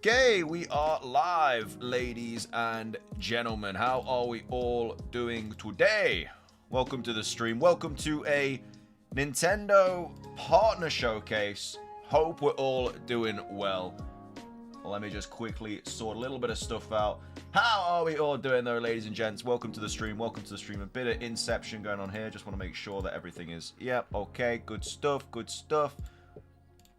Okay, we are live, ladies and gentlemen. How are we all doing today? Welcome to the stream. Welcome to a Nintendo partner showcase. Hope we're all doing well. Let me just quickly sort a little bit of stuff out. How are we all doing though, ladies and gents? Welcome to the stream. Welcome to the stream. A bit of inception going on here. Just want to make sure that everything is, yep, okay. Good stuff. Good stuff.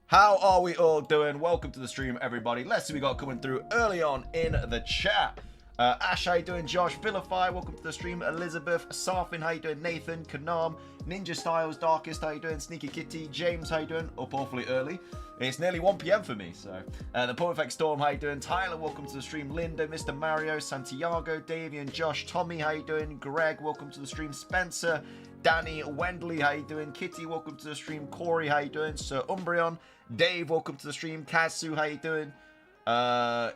How are we all doing? Welcome to the stream, everybody. Let's see what we got coming through early on in the chat. Ash, how you doing? Josh, Vilify, welcome to the stream. Elizabeth, Sarfin, how you doing? Nathan, Kanam, Ninja Styles, Darkest, how you doing? Sneaky Kitty, James, how you doing? Up awfully early. It's nearly 1 PM for me, so. The Perfect Storm, how you doing? Tyler, welcome to the stream. Linda, Mr. Mario, Santiago, Davian, Josh, Tommy, how you doing? Greg, welcome to the stream. Spencer, Danny, Wendley, how you doing? Kitty, welcome to the stream. Corey, how you doing? Sir Umbreon, Dave, welcome to the stream. Kazu, how you doing? I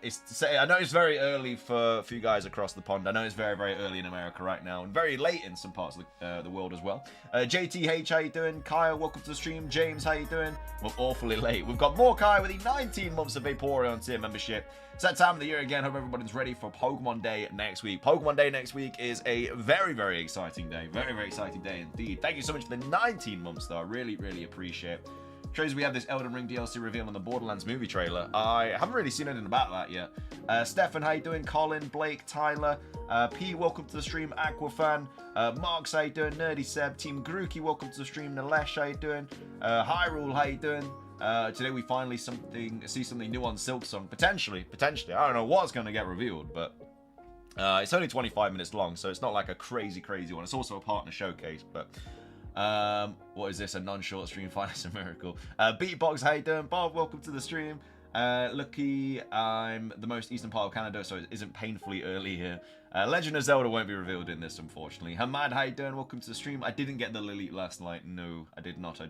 know it's very early for you guys across the pond. I know it's very, very early in America right now, and very late in some parts of the world as well. JTH, how you doing? Kyle, welcome to the stream. James, how you doing? Well, awfully late. We've got more Kai with the 19 months of Vaporeon tier membership. It's that time of the year again. Hope everybody's ready for Pokemon Day next week. Pokemon Day next week is a very, very exciting day. Very, very exciting day indeed. Thank you so much for the 19 months, though. I really, really appreciate it. Shows we have this Elden Ring DLC reveal on the Borderlands movie trailer. I haven't really seen anything about that yet. Stefan, how you doing? Colin, Blake, Tyler, P, welcome to the stream. Aquafan, Marks, how you doing? Nerdy Seb, Team Grookey, welcome to the stream. Nalesh, how you doing? Hyrule, how you doing? Today we finally see something new on Silksong. Potentially. I don't know what's going to get revealed, but it's only 25 minutes long, so it's not like a crazy one. It's also a partner showcase, but. What is this? A non-short stream? Finest a miracle. Beatbox, how you doing? Bob, welcome to the stream. Lucky, I'm the most eastern part of Canada, so it isn't painfully early here. Legend of Zelda won't be revealed in this, unfortunately. Hamad, how you doing? Welcome to the stream. I didn't get the Lily last night. No, I did not.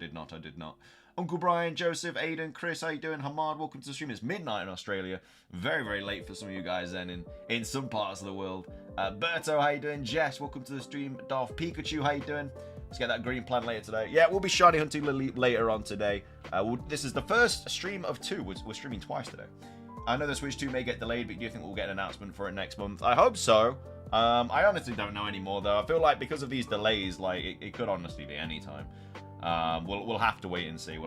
Uncle Brian, Joseph, Aiden, Chris, how you doing? Hamad, welcome to the stream. It's midnight in Australia. Very, very late for some of you guys then in some parts of the world. Berto, how you doing? Jess, welcome to the stream. Darth Pikachu, how you doing? Let's get that green plan later today. Yeah, we'll be shiny hunting Lily later on today. This is the first stream of 2. We're streaming twice today. I know the Switch 2 may get delayed, but do you think we'll get an announcement for it next month? I hope so. I honestly don't know anymore, though. I feel like because of these delays, like it could honestly be any time. We'll have to wait and see.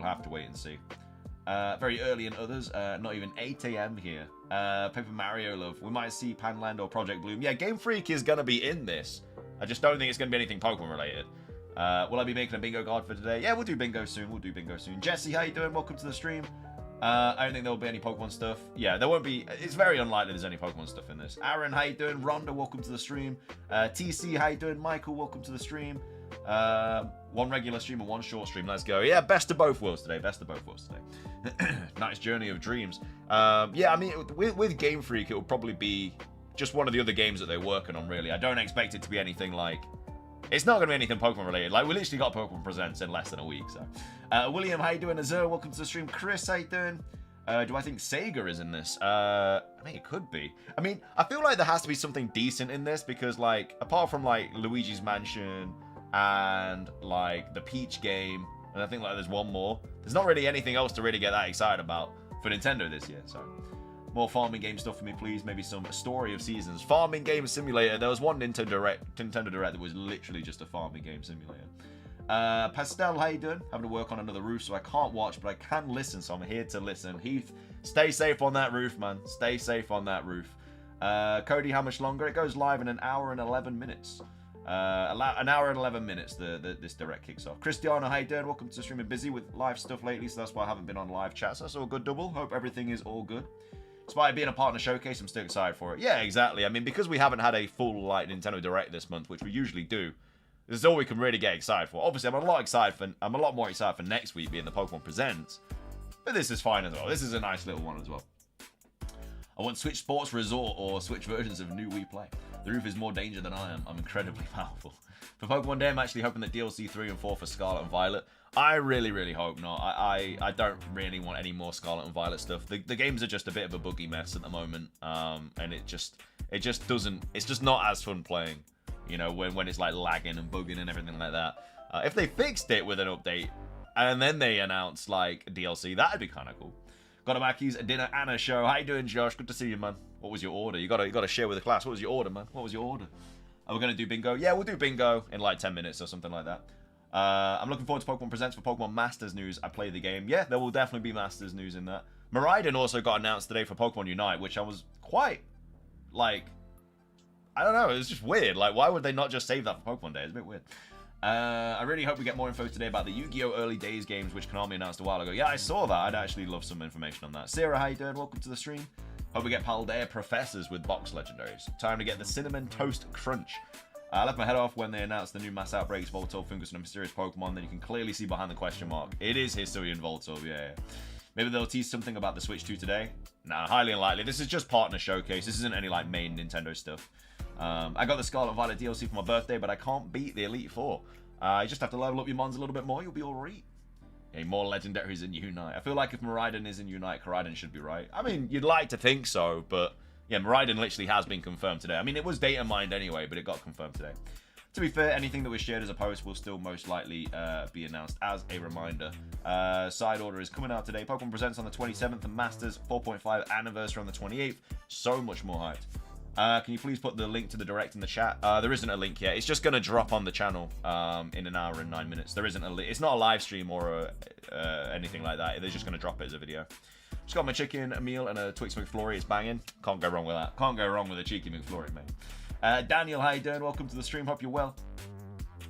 Very early in others, not even 8 AM here. Paper Mario Love. We might see Panland or Project Bloom. Yeah, Game Freak is going to be in this. I just don't think it's going to be anything Pokemon related. Will I be making a bingo card for today? Yeah, we'll do bingo soon. Jesse, how you doing? Welcome to the stream. I don't think there'll be any Pokemon stuff. Yeah, there won't be. It's very unlikely there's any Pokemon stuff in this. Aaron, how you doing? Rhonda, welcome to the stream. TC, how you doing? Michael, welcome to the stream. One regular stream and one short stream. Let's go. Yeah, best of both worlds today. Nice journey of dreams. Yeah, I mean, with Game Freak, it will probably be just one of the other games that they're working on, really. I don't expect it to be anything like... It's not going to be anything Pokemon related. Like, we literally got Pokemon Presents in less than a week, so. William, how you doing? Azur, welcome to the stream. Chris, how you doing? Do I think Sega is in this? I mean, it could be. I mean, I feel like there has to be something decent in this because, like, apart from, like, Luigi's Mansion and, like, the Peach game, and I think, like, there's one more, there's not really anything else to really get that excited about for Nintendo this year, so. More farming game stuff for me, please. Maybe some Story of Seasons. Farming game simulator. There was one Nintendo Direct that was literally just a farming game simulator. Pastel, how you doing? Having to work on another roof, so I can't watch, but I can listen, so I'm here to listen. Heath, stay safe on that roof, man. Stay safe on that roof. Cody, how much longer? It goes live in an hour and 11 minutes. An hour and 11 minutes this direct kicks off. Cristiano, how you doing? Welcome to the stream. I'm busy with live stuff lately, so that's why I haven't been on live chat. So that's all good, double. Hope everything is all good. Despite it being a partner showcase, I'm still excited for it. Yeah, exactly. I mean, because we haven't had a full like Nintendo Direct this month, which we usually do, this is all we can really get excited for. Obviously, I'm a lot more excited for next week being the Pokemon Presents, but this is fine as well. This is a nice little one as well. I want Switch Sports Resort or Switch versions of New Wii Play. The roof is more danger than I am. I'm incredibly powerful. For Pokemon Day, I'm actually hoping that DLC 3 and 4 for Scarlet and Violet. I really, really hope not. I don't really want any more Scarlet and Violet stuff. The games are just a bit of a buggy mess at the moment, and it's just not as fun playing, you know, when it's like lagging and bugging and everything like that. If they fixed it with an update and then they announced like DLC, that'd be kind of cool. Got a Mackey's, a dinner, and a show. How you doing, Josh? Good to see you, man. What was your order? You gotta share with the class. What was your order, man? What was your order? Are we gonna do bingo? Yeah, we'll do bingo in like 10 minutes or something like that. I'm looking forward to Pokemon Presents for Pokemon Masters news. I play the game. Yeah, there will definitely be Masters news in that. Miraidon also got announced today for Pokemon Unite, which I was quite, like, I don't know, it was just weird. Like, why would they not just save that for Pokemon Day? It's a bit weird. I really hope we get more info today about the Yu-Gi-Oh! Early Days games, which Konami announced a while ago. Yeah, I saw that. I'd actually love some information on that. Sarah, how you doing? Welcome to the stream. Hope we get Paldea Professors with box legendaries. Time to get the Cinnamon Toast Crunch. I left my head off when they announced the new Mass Outbreaks, Voltorb, Fungus, and a mysterious Pokemon. Then you can clearly see behind the question mark. It is Hisuian Voltorb, yeah. Maybe they'll tease something about the Switch 2 today. Nah, highly unlikely. This is just partner showcase. This isn't any, like, main Nintendo stuff. I got the Scarlet Violet DLC for my birthday, but I can't beat the Elite Four. You just have to level up your mons a little bit more. You'll be alright. Okay, more legendaries in Unite. I feel like if Miraidon is in Unite, Koraidon should be right. I mean, you'd like to think so, but yeah, Miraidon literally has been confirmed today. I mean, it was data mined anyway, but it got confirmed today. To be fair, anything that was shared as a post will still most likely be announced as a reminder. Side order is coming out today. Pokemon Presents on the 27th and Masters 4.5 anniversary on the 28th. So much more hyped. Can you please put the link to the direct in the chat? There isn't a link yet. It's just going to drop on the channel in an hour and 9 minutes. There isn't a link. It's not a live stream or anything like that. They're just going to drop it as a video. Just got my chicken, a meal, and a Twix McFlurry. It's banging. Can't go wrong with that. Can't go wrong with a cheeky McFlurry, mate. Daniel, how you doing? Welcome to the stream. Hope you're well.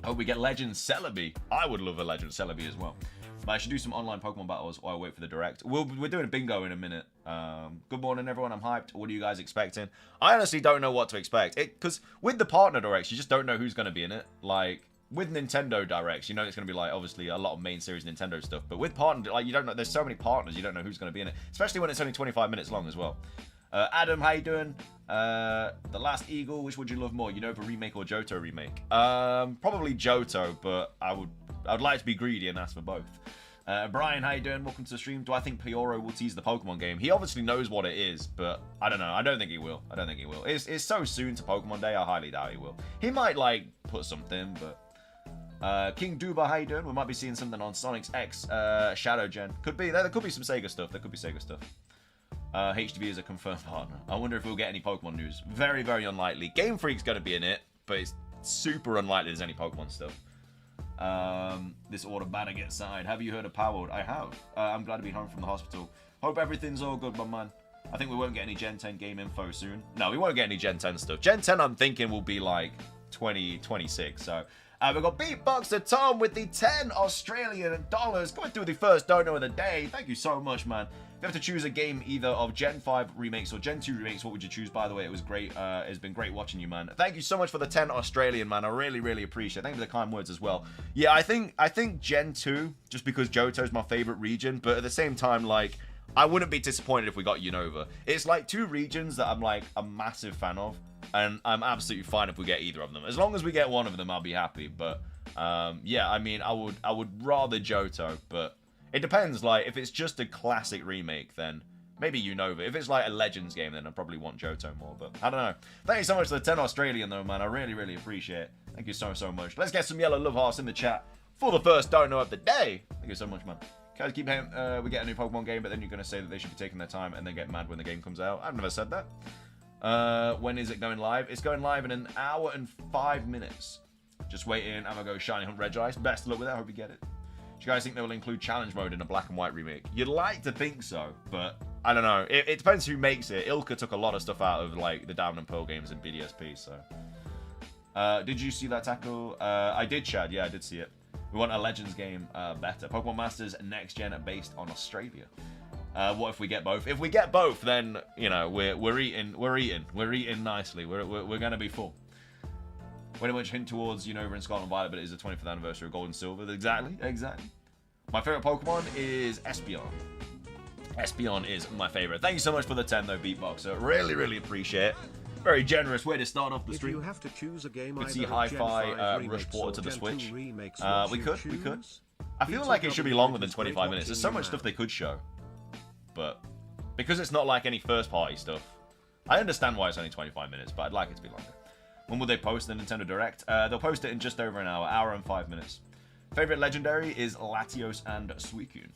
Hope we get Legend Celebi. I would love a Legend Celebi as well. But I should do some online Pokemon battles while I wait for the direct. We're doing a bingo in a minute. Good morning, everyone. I'm hyped. What are you guys expecting? I honestly don't know what to expect. Because with the partner directs, you just don't know who's going to be in it. Like, with Nintendo directs, you know it's going to be, like, obviously a lot of main series Nintendo stuff. But with partner, like, you don't know. There's so many partners, you don't know who's going to be in it. Especially when it's only 25 minutes long as well. Adam, how you doing? The Last Eagle, which would you love more? Unova remake or Johto remake? Probably Johto, but I'd like to be greedy and ask for both. Brian, how you doing? Welcome to the stream. Do I think Pioro will tease the Pokemon game? He obviously knows what it is, but I don't know. I don't think he will. I don't think he will. It's so soon to Pokemon Day. I highly doubt he will. He might, like, put something, but... King Duba, how you doing? We might be seeing something on Sonic's X Shadow Gen. Could be. There could be some Sega stuff. There could be Sega stuff. HDvee is a confirmed partner. I wonder if we'll get any Pokemon news. Very, very unlikely. Game Freak's going to be in it, but it's super unlikely there's any Pokemon stuff. This order banner gets signed. Have you heard of Powered? I have. I'm glad to be home from the hospital. Hope everything's all good, my man. I think we won't get any Gen 10 game info soon. No, we won't get any Gen 10 stuff. Gen 10, I'm thinking, will be like 2026. So, we've got Beatboxer Tom with the 10 Australian dollars coming through the first dono of the day. Thank you so much, man. If you have to choose a game either of Gen 5 remakes or Gen 2 remakes, what would you choose? By the way, it was great. It's been great watching you, man. Thank you so much for the 10 Australian, man. I really, really appreciate it. Thank you for the kind words as well. Yeah, I think Gen 2, just because Johto's my favorite region, but at the same time, like, I wouldn't be disappointed if we got Unova. It's like two regions that I'm like a massive fan of, and I'm absolutely fine if we get either of them. As long as we get one of them, I'll be happy. But yeah, I mean, I would rather Johto, but it depends. Like, if it's just a classic remake, then maybe Unova. If it's like a Legends game, then I probably want Johto more. But I don't know. Thank you so much for the 10 Australian, though, man. I really, really appreciate it. Thank you so much. Let's get some yellow love hearts in the chat for the first dono of the day. Thank you so much, man. Guys, keep saying we get a new Pokemon game, but then you're going to say that they should be taking their time and then get mad when the game comes out. I've never said that. When is it going live? It's going live in an hour and 5 minutes. Just waiting. I'm going to go Shiny Hunt Regice. Best of luck with that. I hope you get it. Do you guys think they will include challenge mode in a black and white remake? You'd like to think so, but I don't know. It depends who makes it. Ilka took a lot of stuff out of like the Diamond and Pearl games and BDSP, so. Did you see that tackle? I did, Chad. Yeah, I did see it. We want a Legends game better. Pokemon Masters next gen based on Australia. What if we get both? If we get both, then you know we're eating nicely. We're gonna be full. Very much hint towards Unova and Scarlet and Violet, but it is the 25th anniversary of Gold and Silver. Exactly. My favorite Pokemon is Espeon. Espeon is my favorite. Thank you so much for the 10 though, Beatboxer. Really, really appreciate it. Very generous way to start off the stream. If you have to choose a game, we could see Hi-Fi Rush Porter to the Switch. We could. I feel like it should be longer than 25 minutes. There's so much stuff they could show. But because it's not like any first-party stuff, I understand why it's only 25 minutes, but I'd like it to be longer. When will they post the Nintendo Direct? They'll post it in just over an hour and 5 minutes. Favorite Legendary is Latios and Suicune.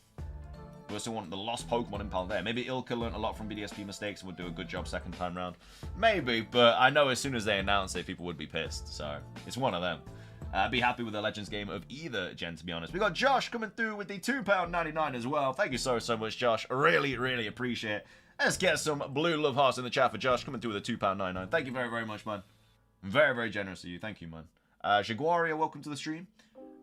We also want the lost Pokemon in Paldea. Maybe Ilka learned a lot from BDSP mistakes and would do a good job second time round. Maybe, but I know as soon as they announce it, people would be pissed. So it's one of them. I'd be happy with a Legends game of either gen, to be honest. We got Josh coming through with the £2.99 as well. Thank you so much, Josh. Really, really appreciate it. Let's get some blue love hearts in the chat for Josh coming through with a £2.99. Thank you very much, man. Very, very generous of you. Thank you, man. Jaguaria, welcome to the stream.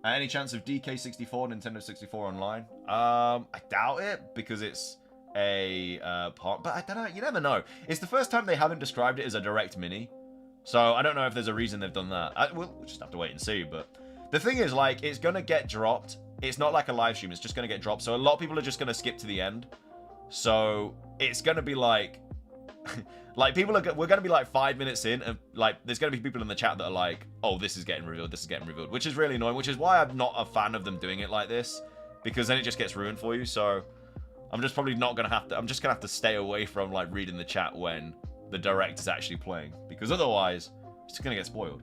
Any chance of DK64, Nintendo 64 online? I doubt it, because it's a part, but I don't know, you never know. It's the first time they haven't described it as a direct mini, so I don't know if there's a reason they've done that. We'll just have to wait and see, but the thing is, like, it's gonna get dropped. It's not like a live stream, it's just gonna get dropped, so a lot of people are just gonna skip to the end. So it's gonna be like, like, we're gonna be like 5 minutes in, and like, there's gonna be people in the chat that are like, oh, this is getting revealed, which is really annoying, which is why I'm not a fan of them doing it like this, because then it just gets ruined for you. So I'm just probably not gonna have to, I'm just gonna have to stay away from like reading the chat when the direct is actually playing, because otherwise it's gonna get spoiled.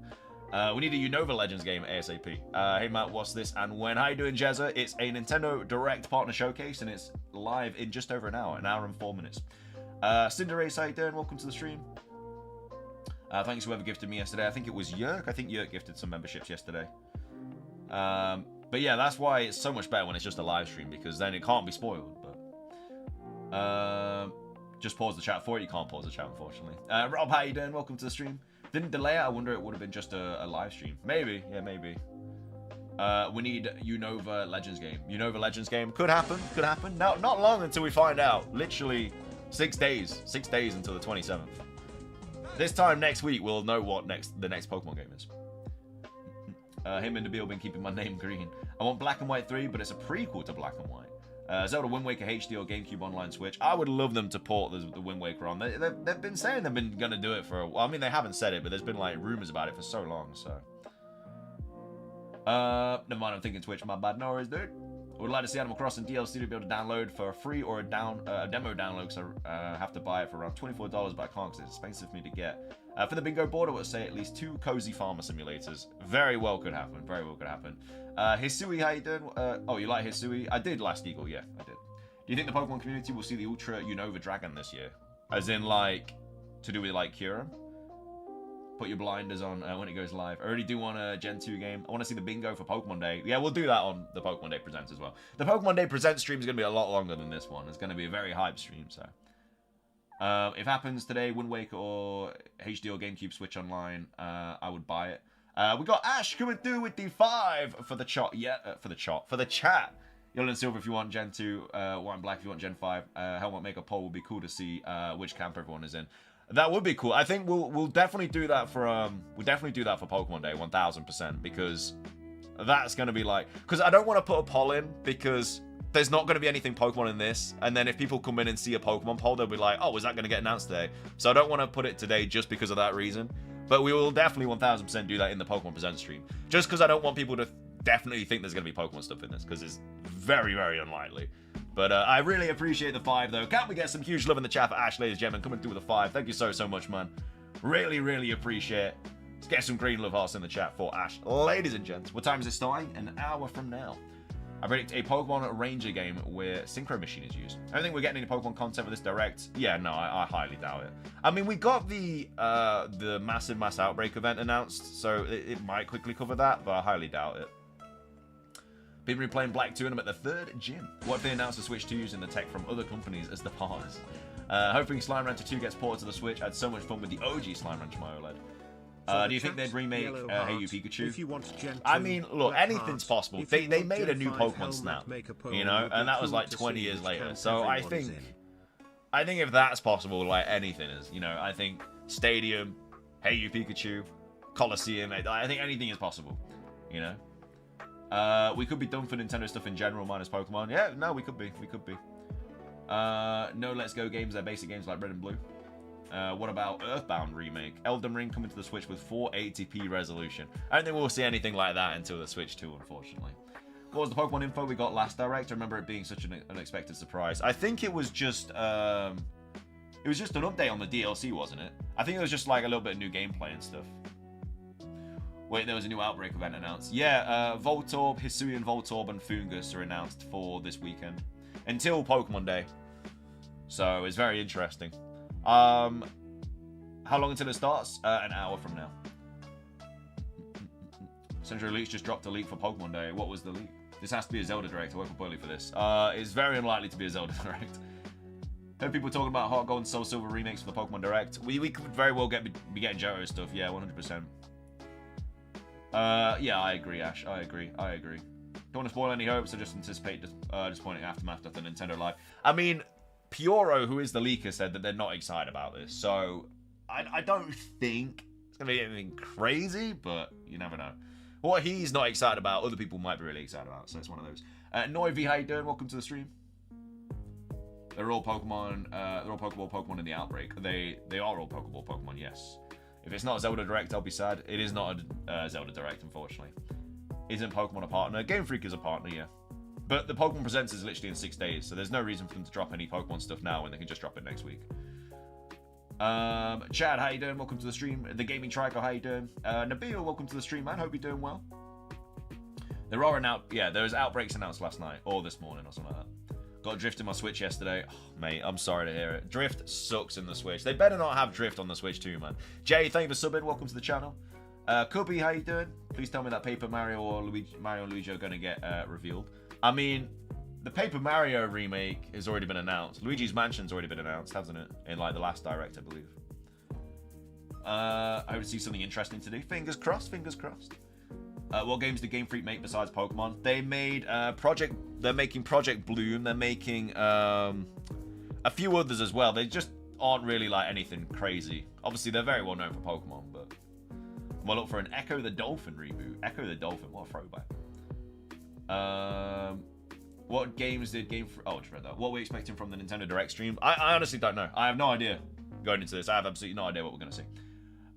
We need a Unova Legends game ASAP. Hey Matt, what's this and when? How you doing, Jezza? It's a Nintendo Direct Partner Showcase, and it's live in just over an hour and 4 minutes. Cinderace, how you doing? Welcome to the stream. Thanks to whoever gifted me yesterday. I think it was Yerk. I think Yerk gifted some memberships yesterday. But yeah, that's why it's so much better when it's just a live stream, because then it can't be spoiled. But just pause the chat for it. You can't pause the chat, unfortunately. Rob, how you doing? Welcome to the stream. Didn't delay it. I wonder it would have been just a live stream. Maybe. Yeah, maybe. We need Unova Legends game. Unova Legends game. Could happen. Could happen. No, not long until we find out. Literally 6 days. 6 days until the 27th. This time next week, we'll know what the next Pokemon game is. Him and Nabil been keeping my name green. I want Black and White 3, but it's a prequel to Black and White. Zelda Wind Waker HD or GameCube Online Switch. I would love them to port the Wind Waker on. They've been saying they've been going to do it for a while. I mean, they haven't said it, but there's been like rumors about it for so long, so. Never mind, I'm thinking Twitch. My bad. No worries, dude. Would like to see Animal Crossing DLC to be able to download for free or a demo download, because I have to buy it for around $24, but I can't because it's expensive for me to get. For the bingo board, I would say at least 2 cozy farmer simulators. Very well could happen. Very well could happen. Hisui, how you doing? Oh, you like Hisui? I did last Eagle, yeah, I did. Do you think the Pokemon community will see the Ultra Unova Dragon this year? As in, like, to do with, like, Kyurem? Put your blinders on when it goes live. I already do want a Gen 2 game. I want to see the bingo for Pokemon Day. Yeah, we'll do that on the Pokemon Day Presents as well. The Pokemon Day Presents stream is going to be a lot longer than this one. It's going to be a very hype stream, so. If it happens today, Wind Waker or HD or GameCube Switch Online, I would buy it. We got Ash coming through with the 5 for the chat. Yeah, for the chat. Yellow and Silver if you want Gen 2, White and Black if you want Gen 5. Helmet make a poll would be cool to see which camp everyone is in. That would be cool. I think we'll definitely do that for Pokemon Day 1000%, because that's gonna be like, because I don't want to put a poll in because there's not going to be anything Pokemon in this, and then if people come in and see a Pokemon poll, they'll be like, oh, is that going to get announced today? So I don't want to put it today just because of that reason, but we will definitely 1000% do that in the Pokemon Present stream, just because I don't want people to definitely think there's going to be Pokemon stuff in this, because it's very, very unlikely. But I really appreciate the 5, though. Can't we get some huge love in the chat for Ash, ladies and gentlemen, coming through with a 5. Thank you so much, man. Really, really appreciate it. Let's get some green love hearts in the chat for Ash. Ladies and gents, what time is it starting? An hour from now. I predict a Pokemon Ranger game where Synchro Machine is used. I don't think we're getting any Pokemon content for this direct. Yeah, no, I highly doubt it. I mean, we got the Massive Mass Outbreak event announced, so it might quickly cover that, but I highly doubt it. People replaying Black 2 and I'm at the 3rd gym. What if they announce the Switch 2 using the tech from other companies as the partners? Hoping Slime Rancher 2 gets ported to the Switch. I had so much fun with the OG Slime Rancher my OLED. Do you think they'd remake Hey You Pikachu? If you want Gen 2, I mean, look, anything's possible. They made a new Pokemon Snap, you know, and that was like 20 years later. So I think if that's possible, like anything is, you know, I think Stadium, Hey You Pikachu, Coliseum, I think anything is possible, you know. We could be done for Nintendo stuff in general minus Pokemon. Yeah, no, we could be. No Let's Go games, they're basic games like Red and Blue. What about Earthbound remake? Elden Ring coming to the Switch with 480p resolution. I don't think we'll see anything like that until the Switch 2, unfortunately. What was the Pokemon info we got last Direct? I remember it being such an unexpected surprise. I think it was just an update on the DLC, wasn't it? I think it was just like a little bit of new gameplay and stuff. Wait, there was a new Outbreak event announced. Yeah, Voltorb, Hisuian Voltorb, and Fungus are announced for this weekend. Until Pokemon Day. So, it's very interesting. How long until it starts? An hour from now. Central Elite's just dropped a leak for Pokemon Day. What was the leak? This has to be a Zelda Direct. I woke up early for this. It's very unlikely to be a Zelda Direct. Heard people talking about Heart Gold and Soul Silver remakes for the Pokemon Direct. We could very well be getting Johto stuff. Yeah, 100%. Yeah, I agree, Ash. I agree. Don't want to spoil any hopes, so just anticipate disappointing aftermath of the Nintendo Live. I mean, Pioro, who is the leaker, said that they're not excited about this. So, I don't think it's going to be anything crazy, but you never know. What he's not excited about, other people might be really excited about. So, it's one of those. HDvee, how you doing? Welcome to the stream. They're all Pokemon. They're all Pokeball Pokemon in the Outbreak. They are all Pokeball Pokemon, yes. If it's not a Zelda Direct, I'll be sad. It is not a Zelda Direct, unfortunately. Isn't Pokemon a partner? Game Freak is a partner, yeah. But the Pokemon Presents is literally in 6 days, so there's no reason for them to drop any Pokemon stuff now when they can just drop it next week. Chad, how you doing? Welcome to the stream. The Gaming Trico, how you doing? Nabil, welcome to the stream, man. Hope you're doing well. There's Outbreaks announced last night, or this morning, or something like that. Got Drift in my Switch yesterday. Oh, mate, I'm sorry to hear it. Drift sucks in the Switch. They better not have Drift on the Switch too, man. Jay, thank you for subbing. Welcome to the channel. Cubby, how you doing? Please tell me that Paper Mario or Mario and Luigi are going to get revealed. I mean, the Paper Mario remake has already been announced. Luigi's Mansion's already been announced, hasn't it? In, like, the last Direct, I believe. I hope to see something interesting today. Fingers crossed, fingers crossed. What games did Game Freak make besides Pokemon? They made They're making Project Bloom. They're making a few others as well. They just aren't really like anything crazy. Obviously, they're very well known for Pokemon, but we'll look for an Echo the Dolphin reboot. Echo the Dolphin, what a throwback. What games did Game Freak? Oh, I just read that. What are we expecting from the Nintendo Direct stream? I honestly don't know. I have no idea going into this. I have absolutely no idea what we're going to see.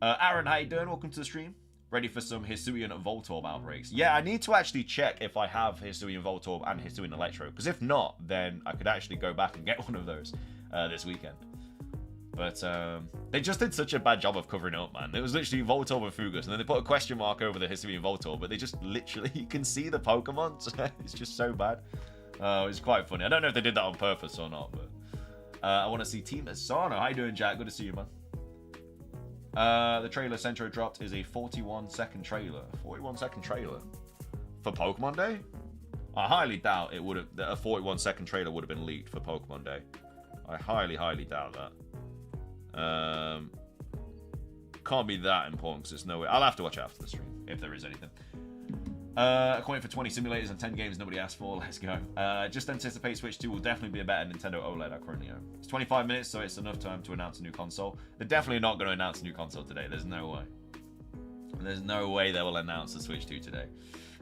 Aaron, how you doing? Welcome to the stream. Ready for some Hisuian Voltorb outbreaks. Yeah, I need to actually check if I have Hisuian Voltorb and Hisuian Electro, because if not, then I could actually go back and get one of those this weekend. But they just did such a bad job of covering it up, man. It was literally Voltorb and Fugus, and then they put a question mark over the Hisuian Voltorb, but they just literally, you can see the Pokemon. It's just so bad. It's quite funny. I don't know if they did that on purpose or not, but I want to see Team Asano. How you doing, Jack? Good to see you, man. The trailer Centro dropped is a 41-second trailer. 41-second trailer for Pokemon Day? I highly doubt it would have. A 41-second trailer would have been leaked for Pokemon Day. I highly, highly doubt that. Can't be that important because there's no way. I'll have to watch it after the stream if there is anything. Coin for 20 simulators and 10 games nobody asked for. Let's go. Just anticipate Switch 2 will definitely be a better Nintendo OLED I currently own. It's 25 minutes, so it's enough time to announce a new console. They're definitely not going to announce a new console today. There's no way. There's no way they will announce the Switch 2 today.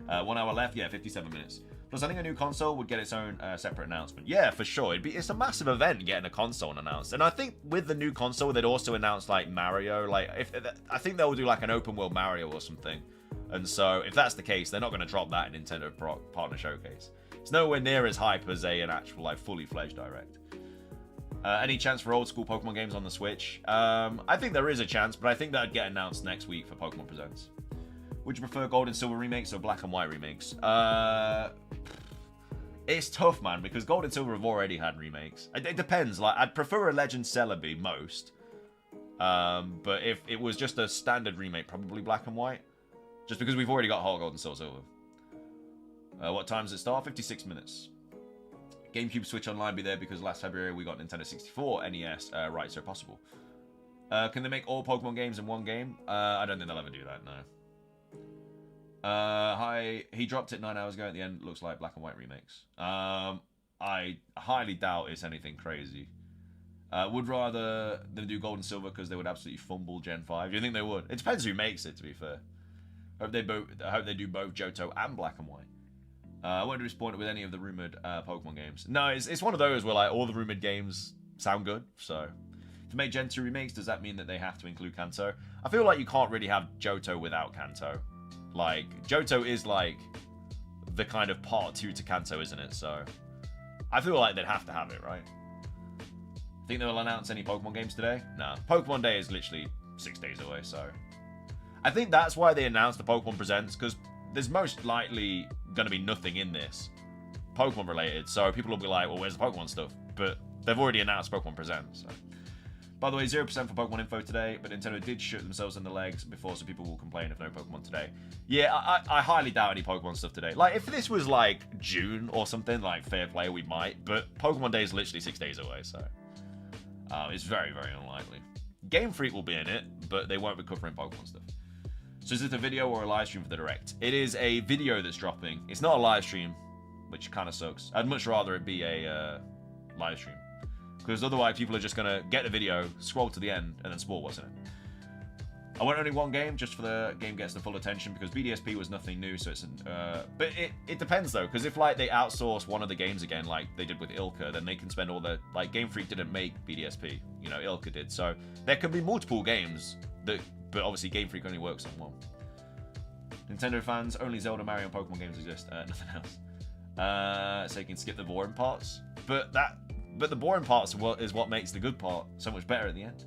1 hour left. Yeah, 57 minutes. Plus, I think a new console would get its own separate announcement. Yeah, for sure. It's a massive event getting a console announced. And I think with the new console, they'd also announce like Mario. Like, I think they'll do like an open world Mario or something. And so, if that's the case, they're not going to drop that in Nintendo Partner Showcase. It's nowhere near as hype as an actual, like, fully fledged Direct. Any chance for old school Pokemon games on the Switch? I think there is a chance, but I think that'd get announced next week for Pokemon Presents. Would you prefer Gold and Silver remakes or Black and White remakes? It's tough, man, because Gold and Silver have already had remakes. It depends. Like, I'd prefer a Legend Celebi most. But if it was just a standard remake, probably Black and White. Just because we've already got Heart Gold and Soul Silver. What time does it start? 56 minutes. GameCube Switch Online be there because last February we got Nintendo 64, NES, right, so possible. Can they make all Pokemon games in one game? I don't think they'll ever do that, no. He dropped it 9 hours ago. At the end, looks like Black and White remakes. I highly doubt it's anything crazy. Would rather than do Gold and Silver because they would absolutely fumble Gen 5. Do you think they would? It depends who makes it, to be fair. I hope they do both Johto and Black and White. I won't be disappointed with any of the rumored Pokemon games. No, it's one of those where like all the rumored games sound good. So to make Gen 2 remakes, does that mean that they have to include Kanto? I feel like you can't really have Johto without Kanto. Like Johto is like the kind of part 2 to Kanto, isn't it? So I feel like they'd have to have it, right? Think they'll announce any Pokemon games today? Nah. Pokemon Day is literally 6 days away, so I think that's why they announced the Pokemon Presents, because there's most likely going to be nothing in this Pokemon related, so people will be like, well, where's the Pokemon stuff? But they've already announced Pokemon Presents. So. By the way, 0% for Pokemon info today, but Nintendo did shoot themselves in the legs before, so people will complain if no Pokemon today. Yeah, I highly doubt any Pokemon stuff today. Like, if this was, like, June or something, like, fair play, we might, but Pokemon Day is literally 6 days away, so it's very, very unlikely. Game Freak will be in it, but they won't be covering Pokemon stuff. So is it a video or a live stream for the Direct? It is a video that's dropping. It's not a live stream, which kind of sucks. I'd much rather it be a live stream. Because otherwise people are just going to get the video, scroll to the end, and then spoil what's in it. I want only one game, just for the game gets the full attention, because BDSP was nothing new, so it's... but it depends, though, because if, like, they outsource one of the games again, like they did with Ilka, then they can spend all the... Like, Game Freak didn't make BDSP, you know, Ilka did, so there can be multiple games, that, but obviously Game Freak only works on one. Nintendo fans, only Zelda, Mario, and Pokemon games exist, nothing else. So you can skip the boring parts, but the boring parts is what makes the good part so much better at the end.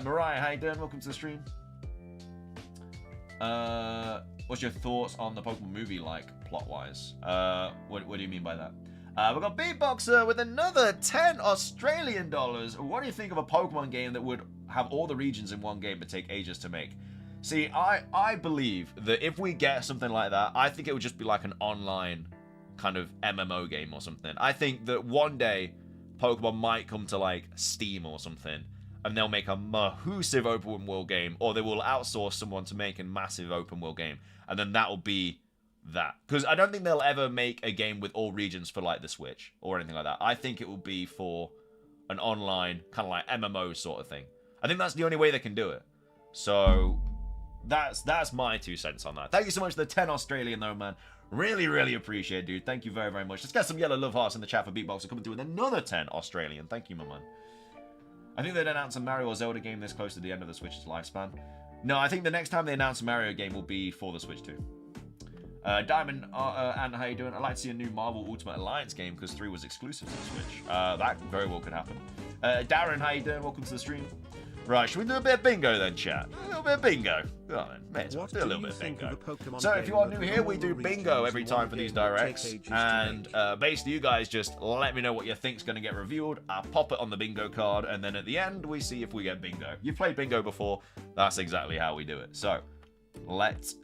Mariah, how you doing? Welcome to the stream. What's your thoughts on the Pokemon movie, like, plot-wise? What do you mean by that? We've got Beatboxer with another 10 Australian dollars. What do you think of a Pokemon game that would have all the regions in one game but take ages to make? See, I believe that if we get something like that, I think it would just be like an online kind of MMO game or something. I think that one day Pokemon might come to like Steam or something, and they'll make a massive open world game, or they will outsource someone to make a massive open world game, and then that will be that. Because I don't think they'll ever make a game with all regions for like the Switch or anything like that. I think it will be for an online kind of like MMO sort of thing. I think that's the only way they can do it. So that's my 2 cents on that. Thank you so much for the 10 Australian though, man. Really, really appreciate it, dude. Thank you very, very much. Let's get some yellow love hearts in the chat for Beatboxer coming through with another 10 Australian. Thank you, my man. I think they'd announce a Mario or Zelda game this close to the end of the Switch's lifespan. No, I think the next time they announce a Mario game will be for the Switch too. Diamond, and how you doing? I'd like to see a new Marvel Ultimate Alliance game because 3 was exclusive to the Switch. That very well could happen. Darren, how you doing? Welcome to the stream. Right, should we do a bit of bingo then, chat? A little bit of bingo. Go on then, let's do a little bit of bingo. So if you are new here, we do bingo every time for these directs. And basically you guys just let me know what you think's going to get revealed. I'll pop it on the bingo card, and then at the end, we see if we get bingo. You've played bingo before. That's exactly how we do it. So let's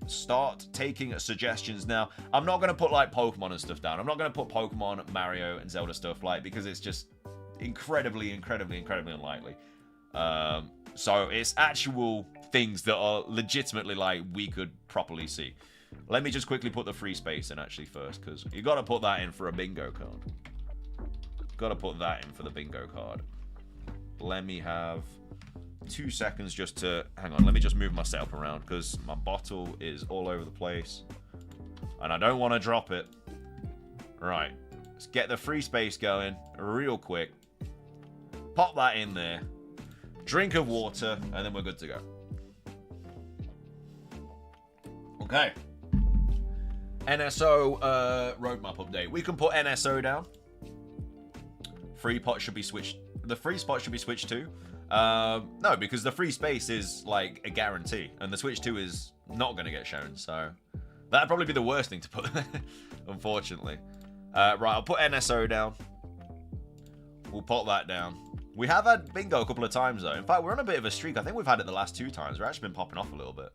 start taking suggestions now. I'm not going to put like Pokemon and stuff down. I'm not going to put Pokemon, Mario, and Zelda stuff like, because it's just incredibly unlikely. So it's actual things that are legitimately like we could properly see. Let me just quickly put the free space in actually first, because you got to put that in for a bingo card. Got to put that in for the bingo card. Let me have 2 seconds just to hang on. Let me just move my setup around because my bottle is all over the place and I don't want to drop it. Right, let's get the free space going real quick. Pop that in there. Drink of water, and then we're good to go. Okay. NSO roadmap update. We can put NSO down. Free pot should be switched. The free spot should be switched to. No, because the free space is like a guarantee, and the Switch 2 is not going to get shown. So that'd probably be the worst thing to put, unfortunately. Right, I'll put NSO down. We'll pop that down. We have had bingo a couple of times, though. In fact, we're on a bit of a streak. I think we've had it the last 2 times. We've actually been popping off a little bit.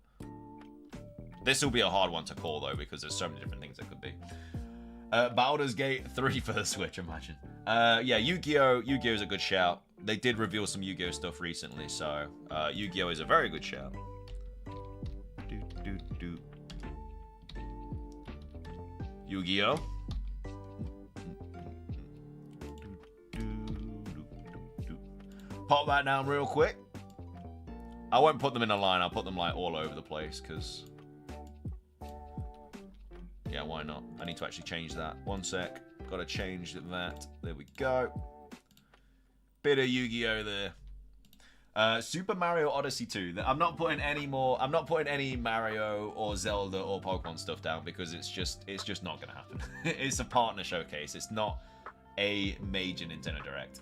This will be a hard one to call, though, because there's so many different things it could be. Baldur's Gate 3 for the Switch, imagine. Yeah, Yu-Gi-Oh! Yu-Gi-Oh! Is a good shout. They did reveal some Yu-Gi-Oh! Stuff recently, so Yu-Gi-Oh! Is a very good shout. Yu-Gi-Oh! Pop that down real quick. I won't put them in a line. I'll put them like all over the place because, yeah, why not? I need to actually change that. 1 sec. Got to change that. There we go. Bit of Yu-Gi-Oh! There. Super Mario Odyssey 2. I'm not putting any more. I'm not putting any Mario or Zelda or Pokemon stuff down because it's just not gonna happen. It's a partner showcase. It's not a major Nintendo Direct.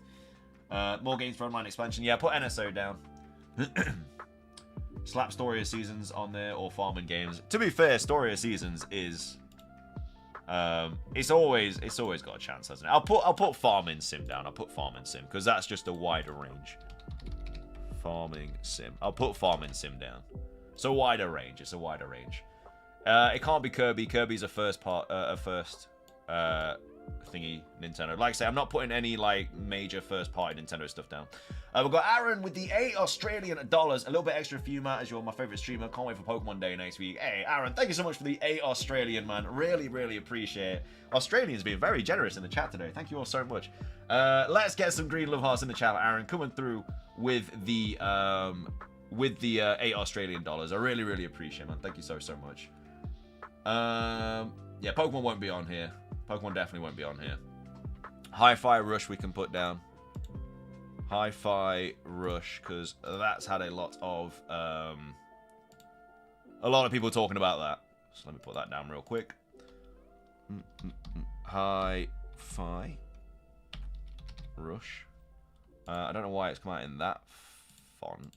More games for online expansion. Yeah, put NSO down. Slap Story of Seasons on there or Farming Games. To be fair, Story of Seasons is it's always got a chance, hasn't it? I'll put Farming Sim down. I'll put Farming Sim because that's just a wider range. Farming Sim. I'll put Farming Sim down. It's a wider range. It's a wider range. It can't be Kirby. Kirby's a first thingy Nintendo. Like I say, I'm not putting any like major first party Nintendo stuff down. We've got Aaron with the $8 Australian. A little bit extra for you, Matt, as you're my favorite streamer. Can't wait for Pokemon Day next week. Hey, Aaron, thank you so much for the $8 Australian, man. Really, really appreciate it. Australians being very generous in the chat today. Thank you all so much. Let's get some green love hearts in the chat. Aaron coming through with the $8 Australian dollars. I really, really appreciate it, man. Thank you so much. Yeah, Pokemon won't be on here. Pokemon definitely won't be on here. Hi-Fi Rush we can put down. Hi-Fi Rush, because that's had a lot of people talking about that. So let me put that down real quick. Hi-Fi Rush. I don't know why it's come out in that font.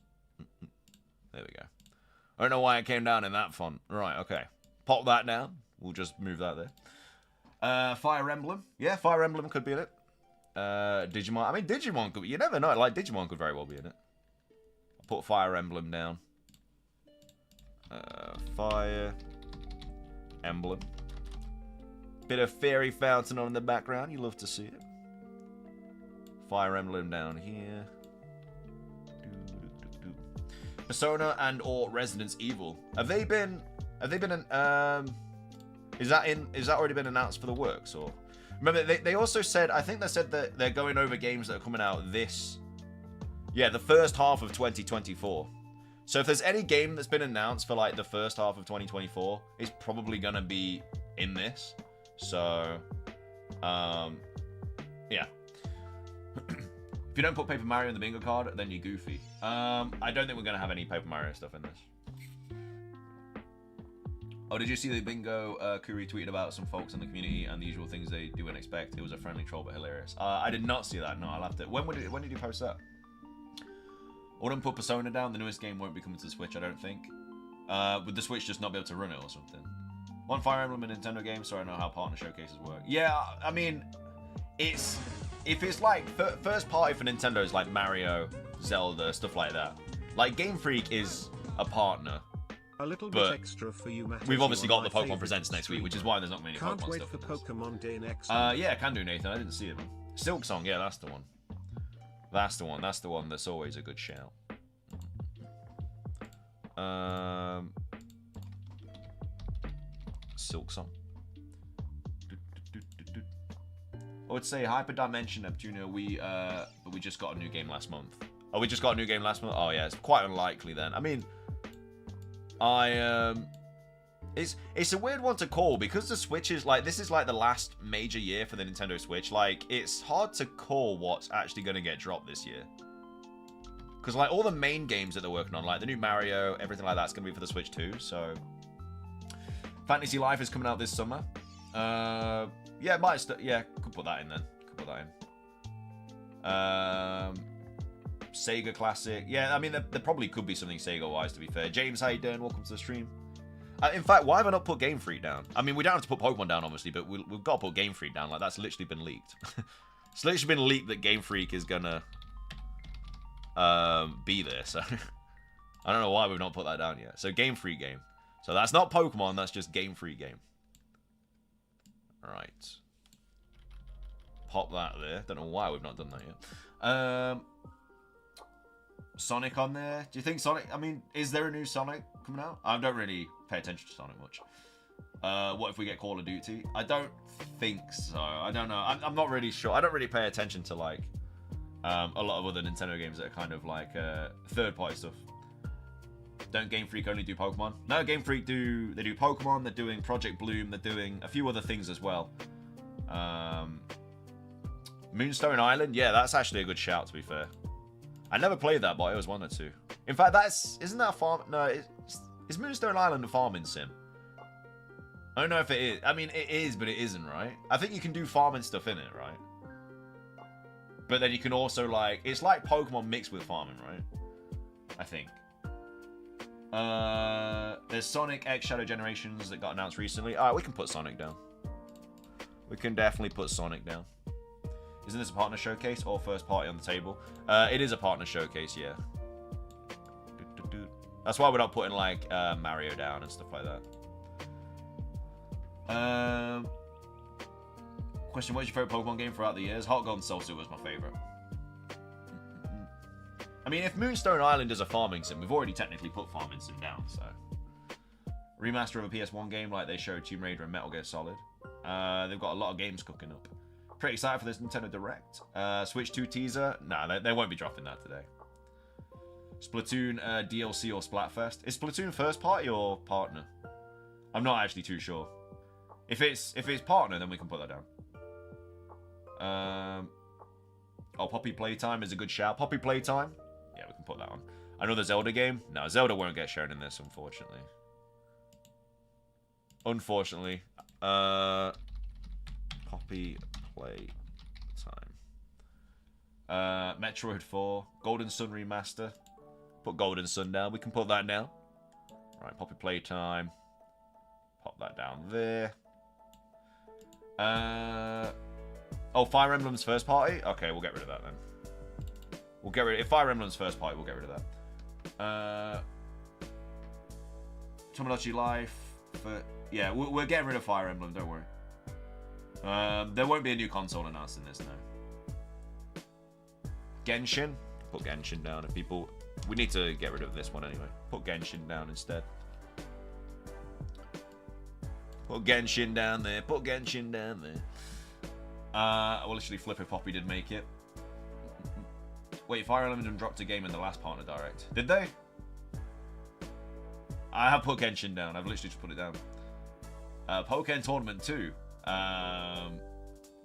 There we go. I don't know why it came down in that font. Right, okay. Pop that down. We'll just move that there. Fire Emblem. Yeah, Fire Emblem could be in it. Digimon. I mean, Digimon could... You never know. Like, Digimon could very well be in it. I'll put Fire Emblem down. Fire Emblem. Bit of Fairy Fountain on in the background. You love to see it. Fire Emblem down here. Persona and or Resident Evil. Have they been in, is that already been announced for the works, or remember they also said, I think they said that they're going over games that are coming out the first half of 2024. So if there's any game that's been announced for like the first half of 2024, it's probably gonna be in this. So yeah. If you don't put Paper Mario in the bingo card, then you're goofy. I don't think we're going to have any Paper Mario stuff in this. Oh, did you see the bingo Kuri tweeted about some folks in the community and the usual things they do and expect? It was a friendly troll, but hilarious. I did not see that. No, I'll have to... When did you post that? I wouldn't put Persona down. The newest game won't be coming to the Switch, I don't think. Would the Switch just not be able to run it or something? One Fire Emblem and Nintendo game, so I know how partner showcases work. Yeah, I mean, it's... If it's like first party for Nintendo is like Mario, Zelda, stuff like that. Like Game Freak is a partner. A little bit extra for you, Matt. We've obviously got the Pokemon Presents next week, which is why there's not many Pokemon stuff. Can't wait for Pokemon Day next week. Yeah, can do, Nathan. I didn't see it. Silk Song, yeah, that's the one. That's the one. That's the one that's always a good shout. Silk Song. I would say Hyperdimension Neptunia, but we just got a new game last month. Oh, we just got a new game last month? Oh, yeah, it's quite unlikely then. I mean, it's a weird one to call because the Switch is like, this is like the last major year for the Nintendo Switch. Like, it's hard to call what's actually going to get dropped this year. Because like all the main games that they're working on, like the new Mario, everything like that's going to be for the Switch too, so... Fantasy Life is coming out this summer. Yeah, could put that in then. Could put that in. Sega Classic. Yeah, I mean, there probably could be something Sega-wise, to be fair. James, how you doing? Welcome to the stream. In fact, why have I not put Game Freak down? I mean, we don't have to put Pokemon down, obviously, but we've got to put Game Freak down. Like, that's literally been leaked. It's literally been leaked that Game Freak is gonna be there, so... I don't know why we've not put that down yet. So, Game Freak game. So, that's not Pokemon, that's just Game Freak game. Right. Pop that there. Don't know why we've not done that yet. Sonic on there. Do you think Sonic... I mean, is there a new Sonic coming out? I don't really pay attention to Sonic much. What if we get Call of Duty? I don't think so. I don't know. I'm not really sure. I don't really pay attention to, like, a lot of other Nintendo games that are kind of, like, third-party stuff. Don't Game Freak only do Pokemon? No, Game Freak they do Pokemon, they're doing Project Bloom, they're doing a few other things as well. Moonstone Island? Yeah, that's actually a good shout, to be fair. I never played that, but I always wanted to. In fact, isn't that a farm? No, is Moonstone Island a farming sim? I don't know if it is. I mean, it is, but it isn't, right? I think you can do farming stuff in it, right? But then you can also, like... It's like Pokemon mixed with farming, right? I think. There's Sonic X Shadow Generations that got announced recently. Alright, we can put Sonic down. We can definitely put Sonic down. Isn't this a partner showcase or first party on the table? It is a partner showcase, yeah. That's why we're not putting like Mario down and stuff like that. Question, what's your favorite Pokemon game throughout the years? Heart Gold and Soul Silver was my favorite. I mean, if Moonstone Island is a farming sim, we've already technically put farming sim down, so. Remaster of a PS1 game like they showed Tomb Raider and Metal Gear Solid. They've got a lot of games cooking up. Pretty excited for this Nintendo Direct. Switch 2 teaser? Nah, they won't be dropping that today. Splatoon DLC or Splatfest? Is Splatoon first party or partner? I'm not actually too sure. If it's partner, then we can put that down. Oh, Poppy Playtime is a good shout. Poppy Playtime? Yeah, we can put that on. Another Zelda game? No, Zelda won't get shown in this, unfortunately. Unfortunately. Poppy Playtime. Metroid 4. Golden Sun Remaster. Put Golden Sun down. We can put that now. Right, Poppy Playtime. Pop that down there. Oh, Fire Emblem's first party? Okay, we'll get rid of that then. We'll get rid of... If Fire Emblem's first party, we'll get rid of that. Tomodachi Life. Yeah, we're getting rid of Fire Emblem, don't worry. There won't be a new console announced in this, no. Genshin? Put Genshin down if people... We need to get rid of this one anyway. Put Genshin down instead. Put Genshin down there. Put Genshin down there. I will literally flip if Poppy did make it. Wait, Fire Emblem dropped a game in the last partner direct. Did they? I have put Genshin down. I've literally just put it down. Pokken Tournament 2.